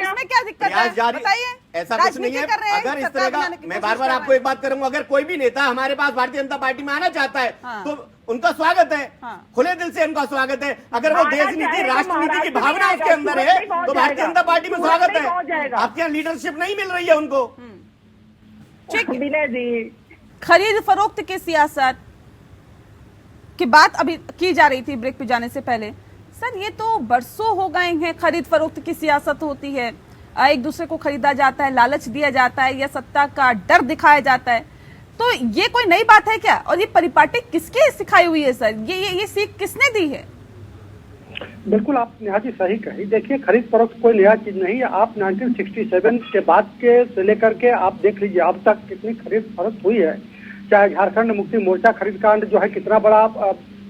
इसमें क्या दिक्कत है? बताइए,
ऐसा कुछ नहीं है। अगर इस तरह का, मैं बार बार आपको एक बात करूंगा, अगर कोई भी नेता हमारे पास भारतीय जनता पार्टी में आना चाहता है तो उनका स्वागत है, खुले दिल से उनका स्वागत है। अगर वो देश नीति राष्ट्र नीति की भावना उसके अंदर है तो भारतीय जनता पार्टी में स्वागत है। आपके यहाँ लीडरशिप नहीं मिल रही है उनको।
खरीद फरोख्त की सियासत की बात अभी की जा रही थी ब्रेक पे जाने से पहले। सर ये तो बरसों हो गए हैं खरीद फरोख्त की सियासत होती है, एक दूसरे को खरीदा जाता है, लालच दिया जाता है या सत्ता का डर दिखाया जाता है, तो ये कोई नई बात है क्या? और ये परिपाटी किसकी सिखाई हुई है सर? ये सीख किसने दी है?
बिल्कुल आप नेहा जी सही कही। देखिए खरीद फरोख्त कोई नया चीज नहीं है। आप 1967 के बाद के से लेकर के आप देख लीजिए अब तक कितनी खरीद फरोख्त हुई है। चाहे झारखंड मुक्ति मोर्चा खरीद कांड जो है कितना बड़ा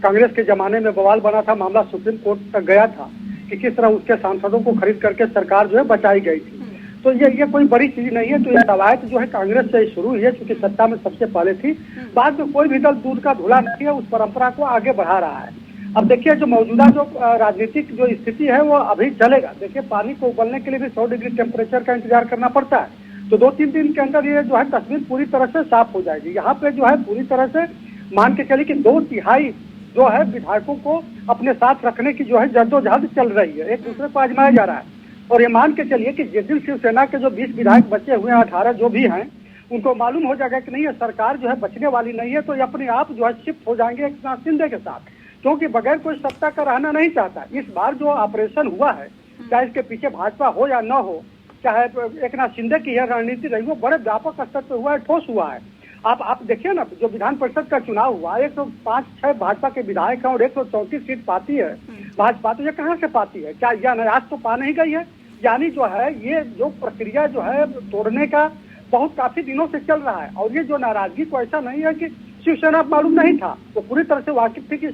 कांग्रेस के जमाने में बवाल बना था, मामला सुप्रीम कोर्ट तक गया था कि किस तरह उसके सांसदों को खरीद करके सरकार जो है बचाई गई थी। तो ये कोई बड़ी चीज नहीं है। तो ये रवायत जो है कांग्रेस से शुरू हुई है, क्योंकि सत्ता में सबसे पहले थी। बाद में कोई भी दल दूध का धुला नहीं है, उस परंपरा को आगे बढ़ा रहा है। अब देखिए जो मौजूदा जो राजनीतिक जो स्थिति है वो अभी चलेगा। देखिए पानी को उबलने के लिए भी 100 डिग्री टेम्परेचर का इंतजार करना पड़ता है, तो 2-3 दिन के अंदर ये जो है तस्वीर पूरी तरह से साफ हो जाएगी। यहाँ पे जो है पूरी तरह से मान के चलिए कि 2/3 जो है विधायकों को अपने साथ रखने की जो है जद्दोजहद चल रही है, एक दूसरे को आजमाया जा रहा है। और ये मान के चलिए कि जिस दिन शिवसेना के जो 20 विधायक बचे हुए हैं, 18 जो भी हैं, उनको मालूम हो जाएगा कि नहीं ये सरकार जो है बचने वाली नहीं है, तो ये अपने आप जो है शिफ्ट हो जाएंगे एकनाथ शिंदे के साथ, क्योंकि बगैर कोई सत्ता का रहना नहीं चाहता। इस बार जो ऑपरेशन हुआ है, चाहे इसके पीछे भाजपा हो या न हो, चाहे एकनाथ शिंदे की यह रणनीति रही हो, बड़े व्यापक स्तर पर हुआ है, ठोस हुआ है। आप देखिए ना, जो विधान परिषद का चुनाव हुआ, 105-6 भाजपा के विधायक हैं और 134 सीट पाती है भाजपा। तो ये कहाँ से पाती है? क्या यह अनायास तो पा नहीं गई है? यानी जो है ये जो प्रक्रिया जो है तोड़ने का बहुत काफी दिनों से चल रहा है। और ये जो नाराजगी को ऐसा नहीं है कि शिवसेना मालूम नहीं था, तो पूरी तरह से वाकिफ थी कि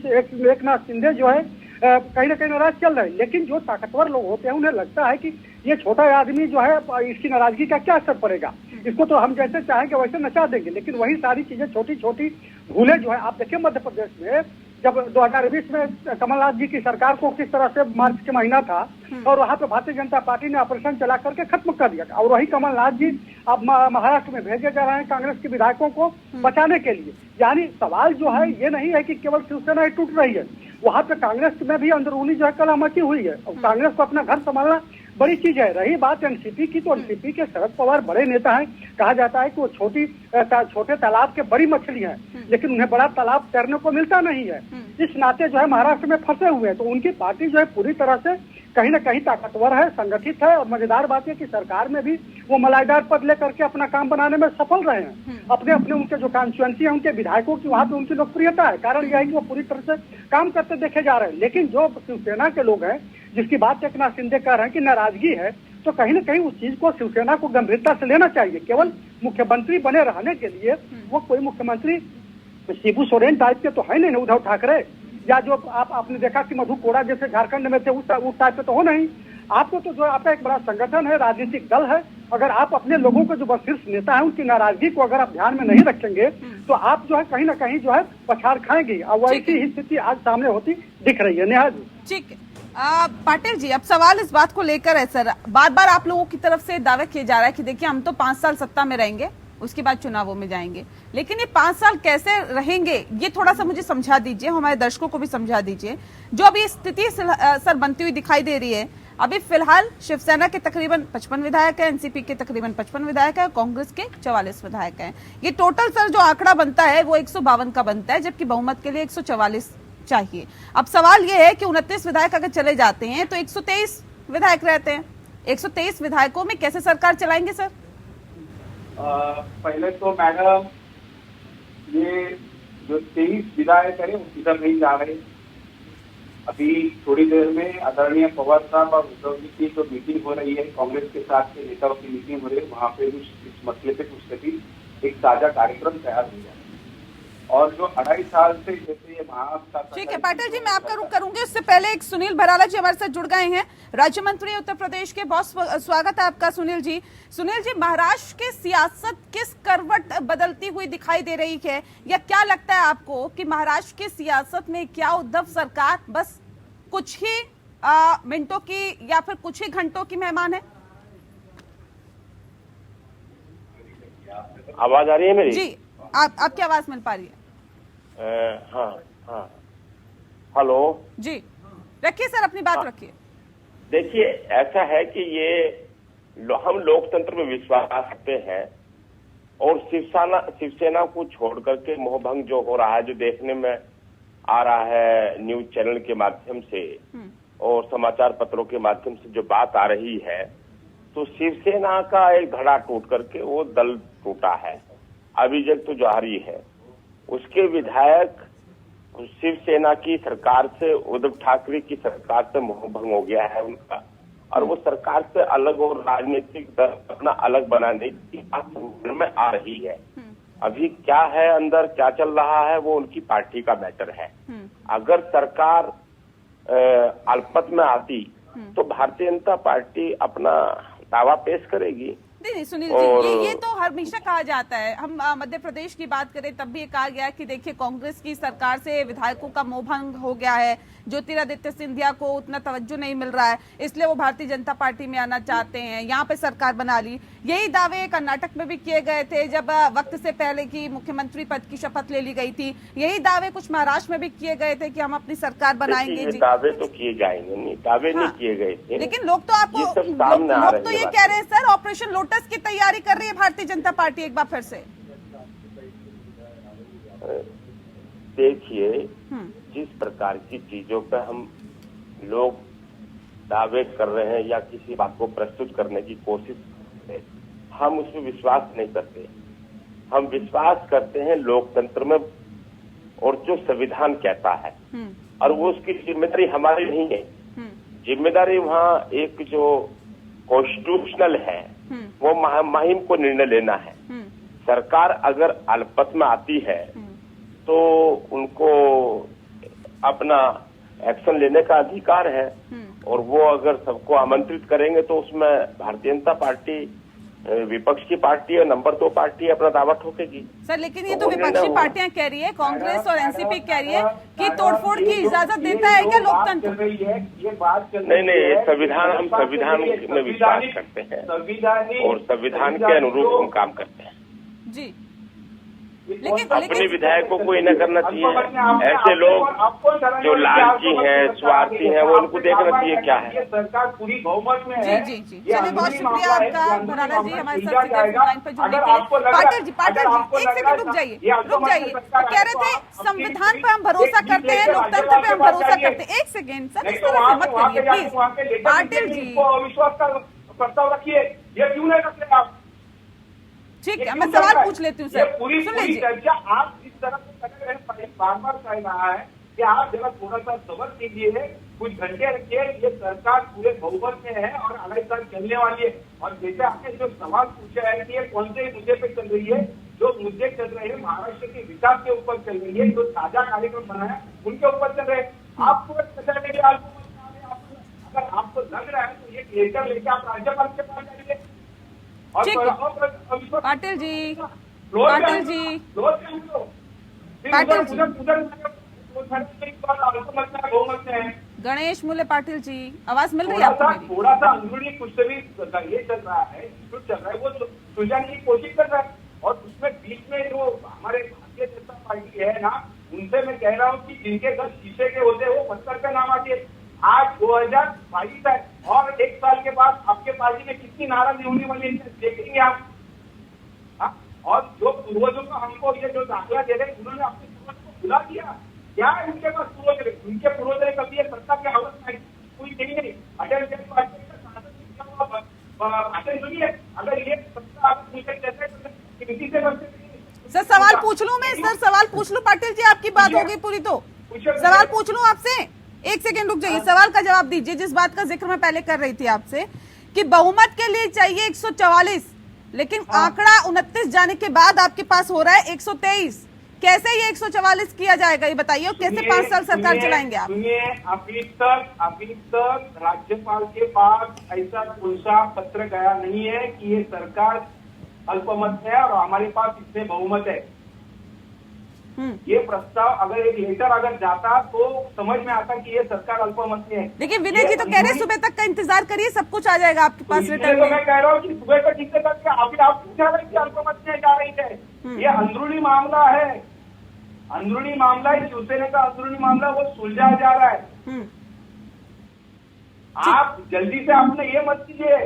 एकनाथ शिंदे जो है कहीं ना कहीं नाराज चल रहे हैं। लेकिन जो ताकतवर लोग होते हैं उन्हें लगता है कि ये छोटा आदमी जो है इसकी नाराजगी का क्या असर पड़ेगा, इसको तो हम जैसे चाहेंगे वैसे नचा देंगे। लेकिन वही सारी चीजें छोटी छोटी भूलें जो है, आप देखिए मध्य प्रदेश में जब 2020 में कमलनाथ जी की सरकार को किस तरह से मार्च के महीना था और वहां पे भारतीय जनता पार्टी ने ऑपरेशन चला करके खत्म कर दिया, और वही कमलनाथ जी अब महाराष्ट्र में भेजे जा रहे हैं कांग्रेस के विधायकों को बचाने के लिए। यानी सवाल जो है ये नहीं है कि केवल शिवसेना ही टूट रही है, वहां पे कांग्रेस में भी अंदरूनी जो है कलह मची हुई है। और कांग्रेस को अपना घर संभालना बड़ी चीज है। रही बात एनसीपी की, तो एनसीपी के शरद पवार बड़े नेता हैं। कहा जाता है कि वो छोटे तालाब के बड़ी मछली है, लेकिन उन्हें बड़ा तालाब तैरने को मिलता नहीं है। इस नाते जो है महाराष्ट्र में फंसे हुए हैं। तो उनकी पार्टी जो है पूरी तरह से कहीं ना कहीं ताकतवर है, संगठित है। और मजेदार बात है कि सरकार में भी वो मलाईदार पद लेकर के अपना काम बनाने में सफल रहे हैं। अपने उनके जो कॉन्स्टिट्यूएंसी है उनके विधायकों की, वहां पे उनकी लोकप्रियता है। कारण यह है कि वो पूरी तरह से काम करते देखे जा रहे हैं। लेकिन जो शिवसेना के लोग हैं, जिसकी बात एकनाथ शिंदे कह रहे हैं कि नाराजगी है, तो कहीं ना कहीं उस चीज को शिवसेना को गंभीरता से लेना चाहिए। केवल मुख्यमंत्री बने रहने के लिए वो कोई मुख्यमंत्री शिबू सोरेन टाइप के तो है नहीं, उद्धव ठाकरे या जो आपने देखा कि मधु कोड़ा जैसे झारखंड में थे उस टाइप के तो हो नहीं। आपको तो जो आपका एक बड़ा संगठन है, राजनीतिक दल है, अगर आप अपने लोगों के जो शीर्ष नेता है उनकी नाराजगी को अगर आप ध्यान में नहीं रखेंगे तो आप जो है कहीं ना कहीं जो है पछाड़ खाएंगे। और वैसी ही स्थिति आज सामने होती दिख रही है। नेहा जी
ठीक है। पाटिल जी, अब सवाल इस बात को लेकर है सर, बार बार आप लोगों की तरफ से दावा किया जा रहा है कि देखिए हम तो 5 साल सत्ता में रहेंगे, उसके बाद चुनावों में जाएंगे, लेकिन ये 5 साल कैसे रहेंगे ये थोड़ा सा मुझे समझा दीजिए, हमारे दर्शकों को भी समझा दीजिए। जो अभी स्थिति सर बनती हुई दिखाई दे रही है, अभी फिलहाल शिवसेना के तकरीबन 55 विधायक है, एनसीपी के तकरीबन 55 विधायक है, कांग्रेस के 44 विधायक हैं। ये टोटल सर जो आंकड़ा बनता है वो 152 का बनता है, जबकि बहुमत के लिए 144 चाहिए। अब सवाल ये है कि 29 विधायक अगर चले जाते हैं तो 123 विधायक रहते हैं। 123 विधायकों में कैसे सरकार चलाएंगे सर?
पहले तो मैडम ये जो 23 विधायक है इधर नहीं जा रहे,
अभी थोड़ी देर में आदरणीय पवार साहब और उद्धव जी की जो मीटिंग हो रही है, कांग्रेस के साथ के नेताओं की मीटिंग हो रही है, वहाँ पे भी इस मसले पे कुछ कभी एक ताजा कार्यक्रम तैयार हो जाए। और जो 2.5 साल से जैसे ये
ठीक है पाटिल जी, मैं आपका रुख करूंगी। उससे पहले एक सुनील भराला जी हमारे साथ जुड़ गए हैं, राज्य मंत्री उत्तर प्रदेश के। बहुत स्वागत है आपका सुनील जी। सुनील जी, महाराष्ट्र की सियासत किस करवट बदलती हुई दिखाई दे रही है, या क्या लगता है आपको कि महाराष्ट्र की सियासत में क्या उद्धव सरकार बस कुछ ही मिनटों की या फिर कुछ ही घंटों की मेहमान है?
आवाज आ रही है मेरी?
जी, आपकी आवाज मिल पा रही है?
हाँ। हेलो
जी, रखिए सर, अपनी बात रखिए।
देखिए, ऐसा है कि ये हम लोकतंत्र में विश्वास रखते हैं और शिवसेना को छोड़ करके मोहभंग जो हो रहा है, जो देखने में आ रहा है न्यूज चैनल के माध्यम से और समाचार पत्रों के माध्यम से जो बात आ रही है, तो शिवसेना का एक धड़ा टूट करके वो दल टूटा है। अभिषेक तो जौहरी है, उसके विधायक शिवसेना की सरकार से, उद्धव ठाकरे की सरकार से मोहभंग हो गया है उनका, और वो सरकार से अलग और राजनीतिक दल अपना अलग बनाने की बात में आ रही है। अभी क्या है अंदर, क्या चल रहा है, वो उनकी पार्टी का मैटर है। अगर सरकार अल्पमत में आती तो भारतीय जनता पार्टी अपना दावा पेश करेगी।
नहीं सुनील जी, ये तो हमेशा कहा जाता है। हम मध्य प्रदेश की बात करें तब भी ये कहा गया कि देखिए कांग्रेस की सरकार से विधायकों का मोहभंग हो गया है, ज्योतिरादित्य सिंधिया को उतना तवज्जो नहीं मिल रहा है, इसलिए वो भारतीय जनता पार्टी में आना चाहते हैं, यहाँ पे सरकार बना ली। यही दावे कर्नाटक में भी किए गए थे जब वक्त से पहले की मुख्यमंत्री पद की शपथ ले ली गई थी। यही दावे कुछ महाराष्ट्र में भी किए गए थे कि हम अपनी सरकार बनाएंगे।
दावे तो किए जाएंगे, नहीं दावे नहीं किए गए थे,
लेकिन लोग तो आपको लोग तो ये कह रहे हैं सर, ऑपरेशन लोटस की तैयारी कर रही है भारतीय जनता पार्टी एक बार फिर से।
देखिए, जिस प्रकार की चीजों पर हम लोग दावे कर रहे हैं या किसी बात को प्रस्तुत करने की कोशिश करते हैं, हम उसमें विश्वास नहीं करते। हम विश्वास करते हैं लोकतंत्र में और जो संविधान कहता है, और वो उसकी जिम्मेदारी हमारी नहीं है। जिम्मेदारी वहाँ एक जो कॉन्स्टिट्यूशनल है, वो मुहिम को निर्णय लेना है। सरकार अगर अल्पमत में आती है तो उनको अपना एक्शन लेने का अधिकार है, और वो अगर सबको आमंत्रित करेंगे तो उसमें भारतीय जनता पार्टी विपक्ष की पार्टी है, नंबर 2 पार्टी अपना दावा ठोकेगी।
सर लेकिन ये तो विपक्षी पार्टियां कह रही है, कांग्रेस और एनसीपी कह रही है कि तोड़फोड़ की इजाजत देता है क्या लोकतंत्र?
नहीं, संविधान, हम संविधान में विश्वास करते हैं और संविधान के अनुरूप हम काम करते हैं
जी।
लेकिन अपने विधायकों को इन्हें करना चाहिए। ऐसे लोग जो लालची हैं, स्वार्थी हैं, वो उनको देखना चाहिए क्या है।
सरकार पूरी बहुमत में है।
जी। चलिए, बहुत शुक्रिया आपका भराला जी हमारे साथ लाइन पर जुड़ने के लिए। पाटिल जी एक सेकंड रुक जाइए। कह रहे थे संविधान पर हम भरोसा करते हैं, लोकतंत्र पे हम भरोसा करते हैं। एक सेकंड सर, इस तरह से मत करिए प्लीज। पाटिल जी
अविश्वास का प्रस्ताव रखिए, ये क्यों नहीं रखते आप?
ठीक है, मैं सवाल पूछ लेती हूँ सर,
पूरी चर्चा आप इस तरह से बार कह रहा है कि आप जरा थोड़ा सा सबर कीजिए, कुछ घंटे रखिए। ये सरकार पूरे बहुमत में है और 2.5 साल चलने वाली है। और जैसे आपने जो सवाल पूछा है कि ये कौन से मुद्दे पे चल रही है, जो मुद्दे चल रहे हैं महाराष्ट्र के विकास के ऊपर चल रही है, जो ताजा कार्यक्रम बनाया उनके ऊपर चल रहे हैं। आपको अगर आपको लग रहा है तो ये लेटर लेके आप राज्यपाल के पास जाइए।
पाटिल जी गणेश मूल्य पाटिल जी, आवाज मिल रही है आपको मेरी?
थोड़ा सा अंदरूनी कुछ भी ये चल रहा है, वो सुलझाने की कोशिश कर रहा है। और उसमें बीच में जो हमारे भारतीय जनता पार्टी है ना, उनसे मैं कह रहा हूँ कि जिनके घर शीशे के होते हैं वो पत्थर पे नाम आती है। आज 2022 है और 1 साल के बाद आपके पार्टी में कितनी नाराजगी होने वाली है देखेंगे आप। और जो पूर्वजों का हमको ये जो दाखिला दे रहे, उन्होंने अपने पूर्वज को भुला दिया। क्या है उनके पास पूर्वज? उनके पूर्वज ने कभी ये सत्ता की हालत में कोई नहीं। अटल बिहारी वाजपेयी का भाषण सुनिए, अगर ये सत्ता आप मुझे कहते किसी से बनते।
सर सवाल पूछ लूं मैं? सर सवाल पूछ लूं पाटिल जी, आपकी बात हो गई पूरी तो सवाल पूछ लूं आपसे? एक सेकंड रुक जाइए, सवाल का जवाब दीजिए। जिस बात का जिक्र मैं पहले कर रही थी आपसे कि बहुमत के लिए चाहिए 144, लेकिन आंकड़ा 29 जाने के बाद आपके पास हो रहा है 123। कैसे ये 144 किया जाएगा, ये बताइए, और कैसे 5 साल सरकार चलाएंगे आप?
अभी तक राज्यपाल के पास ऐसा कोई सा पत्र गया नहीं है कि ये सरकार अल्पमत है और हमारे पास इसमें बहुमत है। ये प्रस्ताव अगर एक लेटर अगर जाता तो समझ में आता कि ये सरकार अल्पमत में है।
लेकिन विनय जी तो कह रहे हैं सुबह तक का इंतजार करिए, सब कुछ आ जाएगा आपके पास रिटर्न में।
तो मैं कह रहा हूँ कि सुबह तक कितने तक अभी आप पूछा रहे कि अल्पमत में जा रही है। ये अंदरूनी मामला है, अंदरूनी मामला है, शिवसेना का अंदरूनी मामला, वो सुलझाया जा रहा है। आप जल्दी से आपने ये मत कीजिए,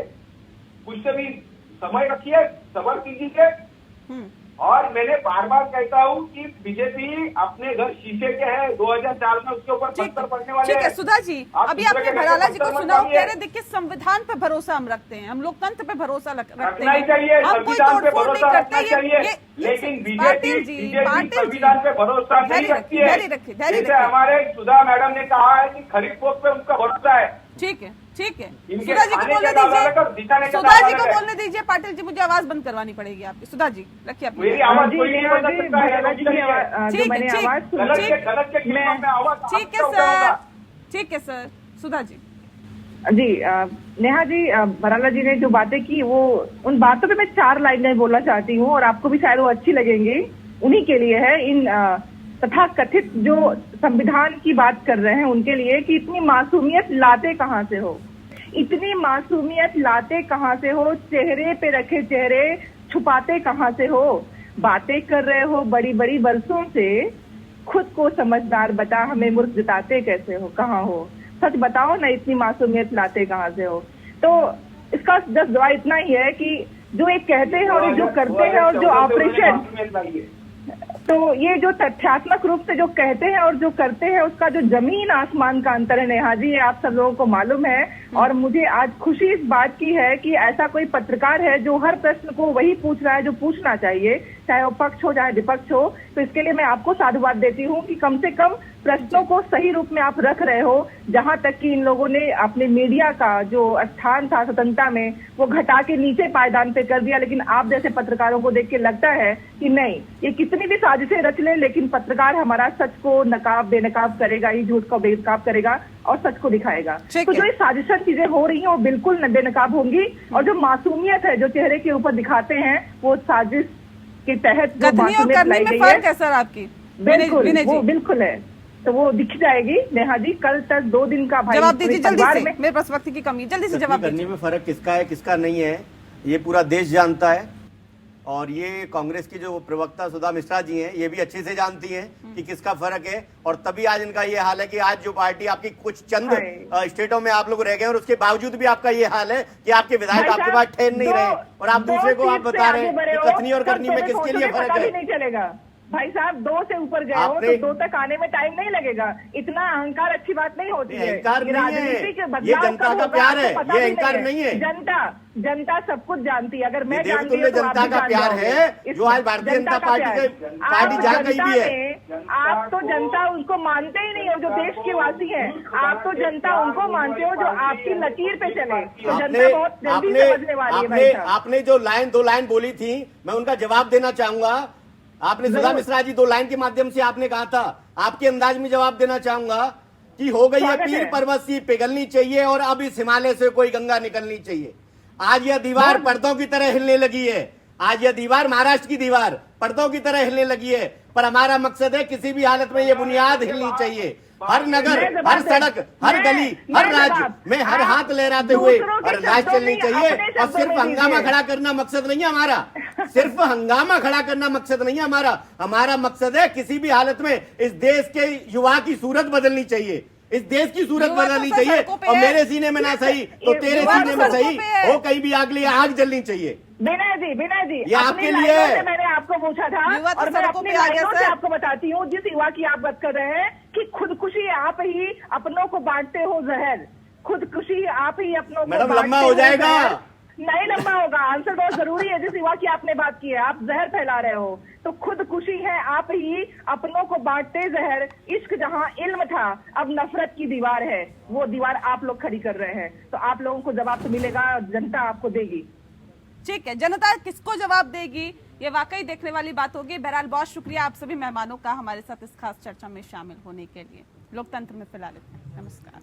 कुछ से भी समय रखिए, सब्र कीजिए। और मैंने बार बार कहता हूँ कि बीजेपी अपने घर शीशे के हैं, 2004 में उसके ऊपर पत्थर पड़ने वाले।
ठीक है सुधा जी, अभी आपने भराला जी को सुना, कह रहे देखिए संविधान पे भरोसा हम रखते हैं, हम लोकतंत्र पे भरोसा रखते हैं,
चाहिए
हम कोई
संविधान पे
तोड़फोड़ नहीं
भरोसा
करते।
रखना चाहिए, लेकिन बीजेपी संविधान पे भरोसा नहीं रखती है। जैसे हमारे सुधा मैडम ने कहा है कि खरीद फोक पे उनका भरोसा है।
ठीक है, ठीक है, सुधा जी को बोलने दीजिए, सुधा जी को बोलने दीजिए। पाटिल जी मुझे आवाज बंद करवानी पड़ेगी आपकी। सुधा जी रखिए अपनी
मेरी आवाज कोई नहीं बंद कर सकता है।
ठीक है सर, ठीक है सर। सुधा जी
जी नेहा जी, भराला जी ने जो बातें की वो उन बातों पे मैं 4 लाइनें बोलना चाहती हूँ और आपको भी शायद वो अच्छी लगेंगी। उन्हीं के लिए है, इन तथा कथित जो संविधान की बात कर रहे हैं उनके लिए, कि इतनी मासूमियत लाते कहाँ से हो, इतनी मासूमियत लाते कहाँ से हो, चेहरे पे रखे चेहरे छुपाते कहाँ से हो, बातें कर रहे हो बड़ी बड़ी बरसों से, खुद को समझदार बता हमें मूर्ख जताते कैसे हो, कहाँ हो, सच बताओ ना, इतनी मासूमियत लाते कहाँ से हो। तो इसका जस्ट जवाब इतना ही है कि जो एक कहते हैं और जो करते हैं और जो ऑपरेशन, तो ये जो तथ्यात्मक रूप से जो कहते हैं और जो करते हैं उसका जो जमीन आसमान का अंतर है नेहा जी, आप सब लोगों को मालूम है। और मुझे आज खुशी इस बात की है कि ऐसा कोई पत्रकार है जो हर प्रश्न को वही पूछ रहा है जो पूछना चाहिए, चाहे वो पक्ष हो चाहे विपक्ष हो। तो इसके लिए मैं आपको साधुवाद देती हूँ कि कम से कम प्रश्नों को सही रूप में आप रख रहे हो। जहां तक कि इन लोगों ने अपने मीडिया का जो स्थान था स्वतंत्रता में वो घटा के नीचे पायदान पे कर दिया, लेकिन आप जैसे पत्रकारों को देख के लगता है कि नहीं, ये कितनी भी साजिशें रच ले लेकिन पत्रकार हमारा सच को नकाब बेनकाब करेगा ही, झूठ को बेनकाब करेगा और सच को दिखाएगा। तो जो ये साजिशें चीजें हो रही हैं वो बिल्कुल बेनकाब होंगी, और जो मासूमियत है जो चेहरे के ऊपर दिखाते हैं वो साजिश के तहत जो मासूमियत लाई गई है
सर आपकी
बिल्कुल वो बिल्कुल है, तो वो दिख जाएगी नेहा जी। कल तक 2 दिन का भाई
जवाब दीजिए जल्दी से, मेरे पास वक्त की कमी, जल्दी से जवाब
करने में फर्क किसका है किसका नहीं है ये पूरा देश जानता है, और ये कांग्रेस की जो प्रवक्ता सुधा मिश्रा जी हैं ये भी अच्छे से जानती हैं कि किसका फर्क है। और तभी आज इनका ये हाल है कि आज जो पार्टी आपकी कुछ चंद स्टेटों में आप लोग रह गए और उसके बावजूद भी आपका ये हाल है कि आपके विधायक आपके पास ठहर नहीं रहे, और आप दूसरे को आप बता रहे हैं कि कथनी और करनी में किसके लिए फर्क है।
नहीं चलेगा भाई साहब, 2 से ऊपर गए हो तो 2 तक आने में टाइम नहीं लगेगा। इतना अहंकार अच्छी बात नहीं होती है,
अहंकार नहीं है, ये जनता का प्यार है, ये अहंकार नहीं है।
जनता सब कुछ जानती है। अगर मैं
देवतुल्य जनता का प्यार है जो आज भारतीय जनता पार्टी जा गई भी है।
आप तो जनता उनको मानते ही नहीं हो जो देश के वासी हैं, आप तो जनता उनको मानते हो जो आपकी लकीर पे चले। तो जनता बहुत जल्दी समझने वाली है भाई साहब।
आपने जो 2 लाइन बोली थी मैं उनका जवाब देना चाहूंगा। आपने सुधा मिश्रा जी 2 लाइन के माध्यम से आपने कहा था, आपके अंदाज में जवाब देना चाहूंगा कि हो गई है पीर पर्वत सी पिघलनी चाहिए और अब इस हिमालय से कोई गंगा निकलनी चाहिए। आज यह दीवार पर्दों की तरह हिलने लगी है, आज यह दीवार महाराष्ट्र की दीवार पर्दों की तरह हिलने लगी है, पर हमारा मकसद है किसी भी हालत में ये बुनियाद हिलनी चाहिए। हर नगर, हर सड़क, हर गली, हर राज्य में हर हाथ लहराते हुए हर राज चलनी चाहिए। और सिर्फ हंगामा खड़ा करना मकसद नहीं है हमारा, सिर्फ हंगामा खड़ा करना मकसद नहीं है हमारा। हमारा मकसद है किसी भी हालत में इस देश के युवा की सूरत बदलनी चाहिए, इस देश की सूरत बदलनी चाहिए। और मेरे सीने में ना सही तो तेरे सीने में सही हो, कहीं भी आग लिए आग जलनी चाहिए।
बिना जी
ये आपके लिए है।
मैंने आपको पूछा था और मैं अपनी लाइनों से आपको बताती हूँ, जिस युवा की आप बात कर रहे हैं कि खुदकुशी आप ही अपनों को बांटते हो जहर, खुदकुशी आप ही अपनों को
मैडम लंबा हो जाएगा,
नहीं लंबा होगा। आंसर बहुत जरूरी है। जिस युवा की आपने बात की है, आप जहर फैला रहे हो, तो खुद खुशी है आप ही अपनों को बांटते जहर। इश्क जहां इल्म था अब नफरत की दीवार है, वो दीवार आप लोग खड़ी कर रहे हैं। तो आप लोगों को जवाब तो मिलेगा, जनता आपको देगी।
ठीक है, जनता किसको जवाब देगी ये वाकई देखने वाली बात होगी। बहरहाल बहुत शुक्रिया आप सभी मेहमानों का हमारे साथ इस खास चर्चा में शामिल होने के लिए। लोकतंत्र में फिलहाल इतना। नमस्कार।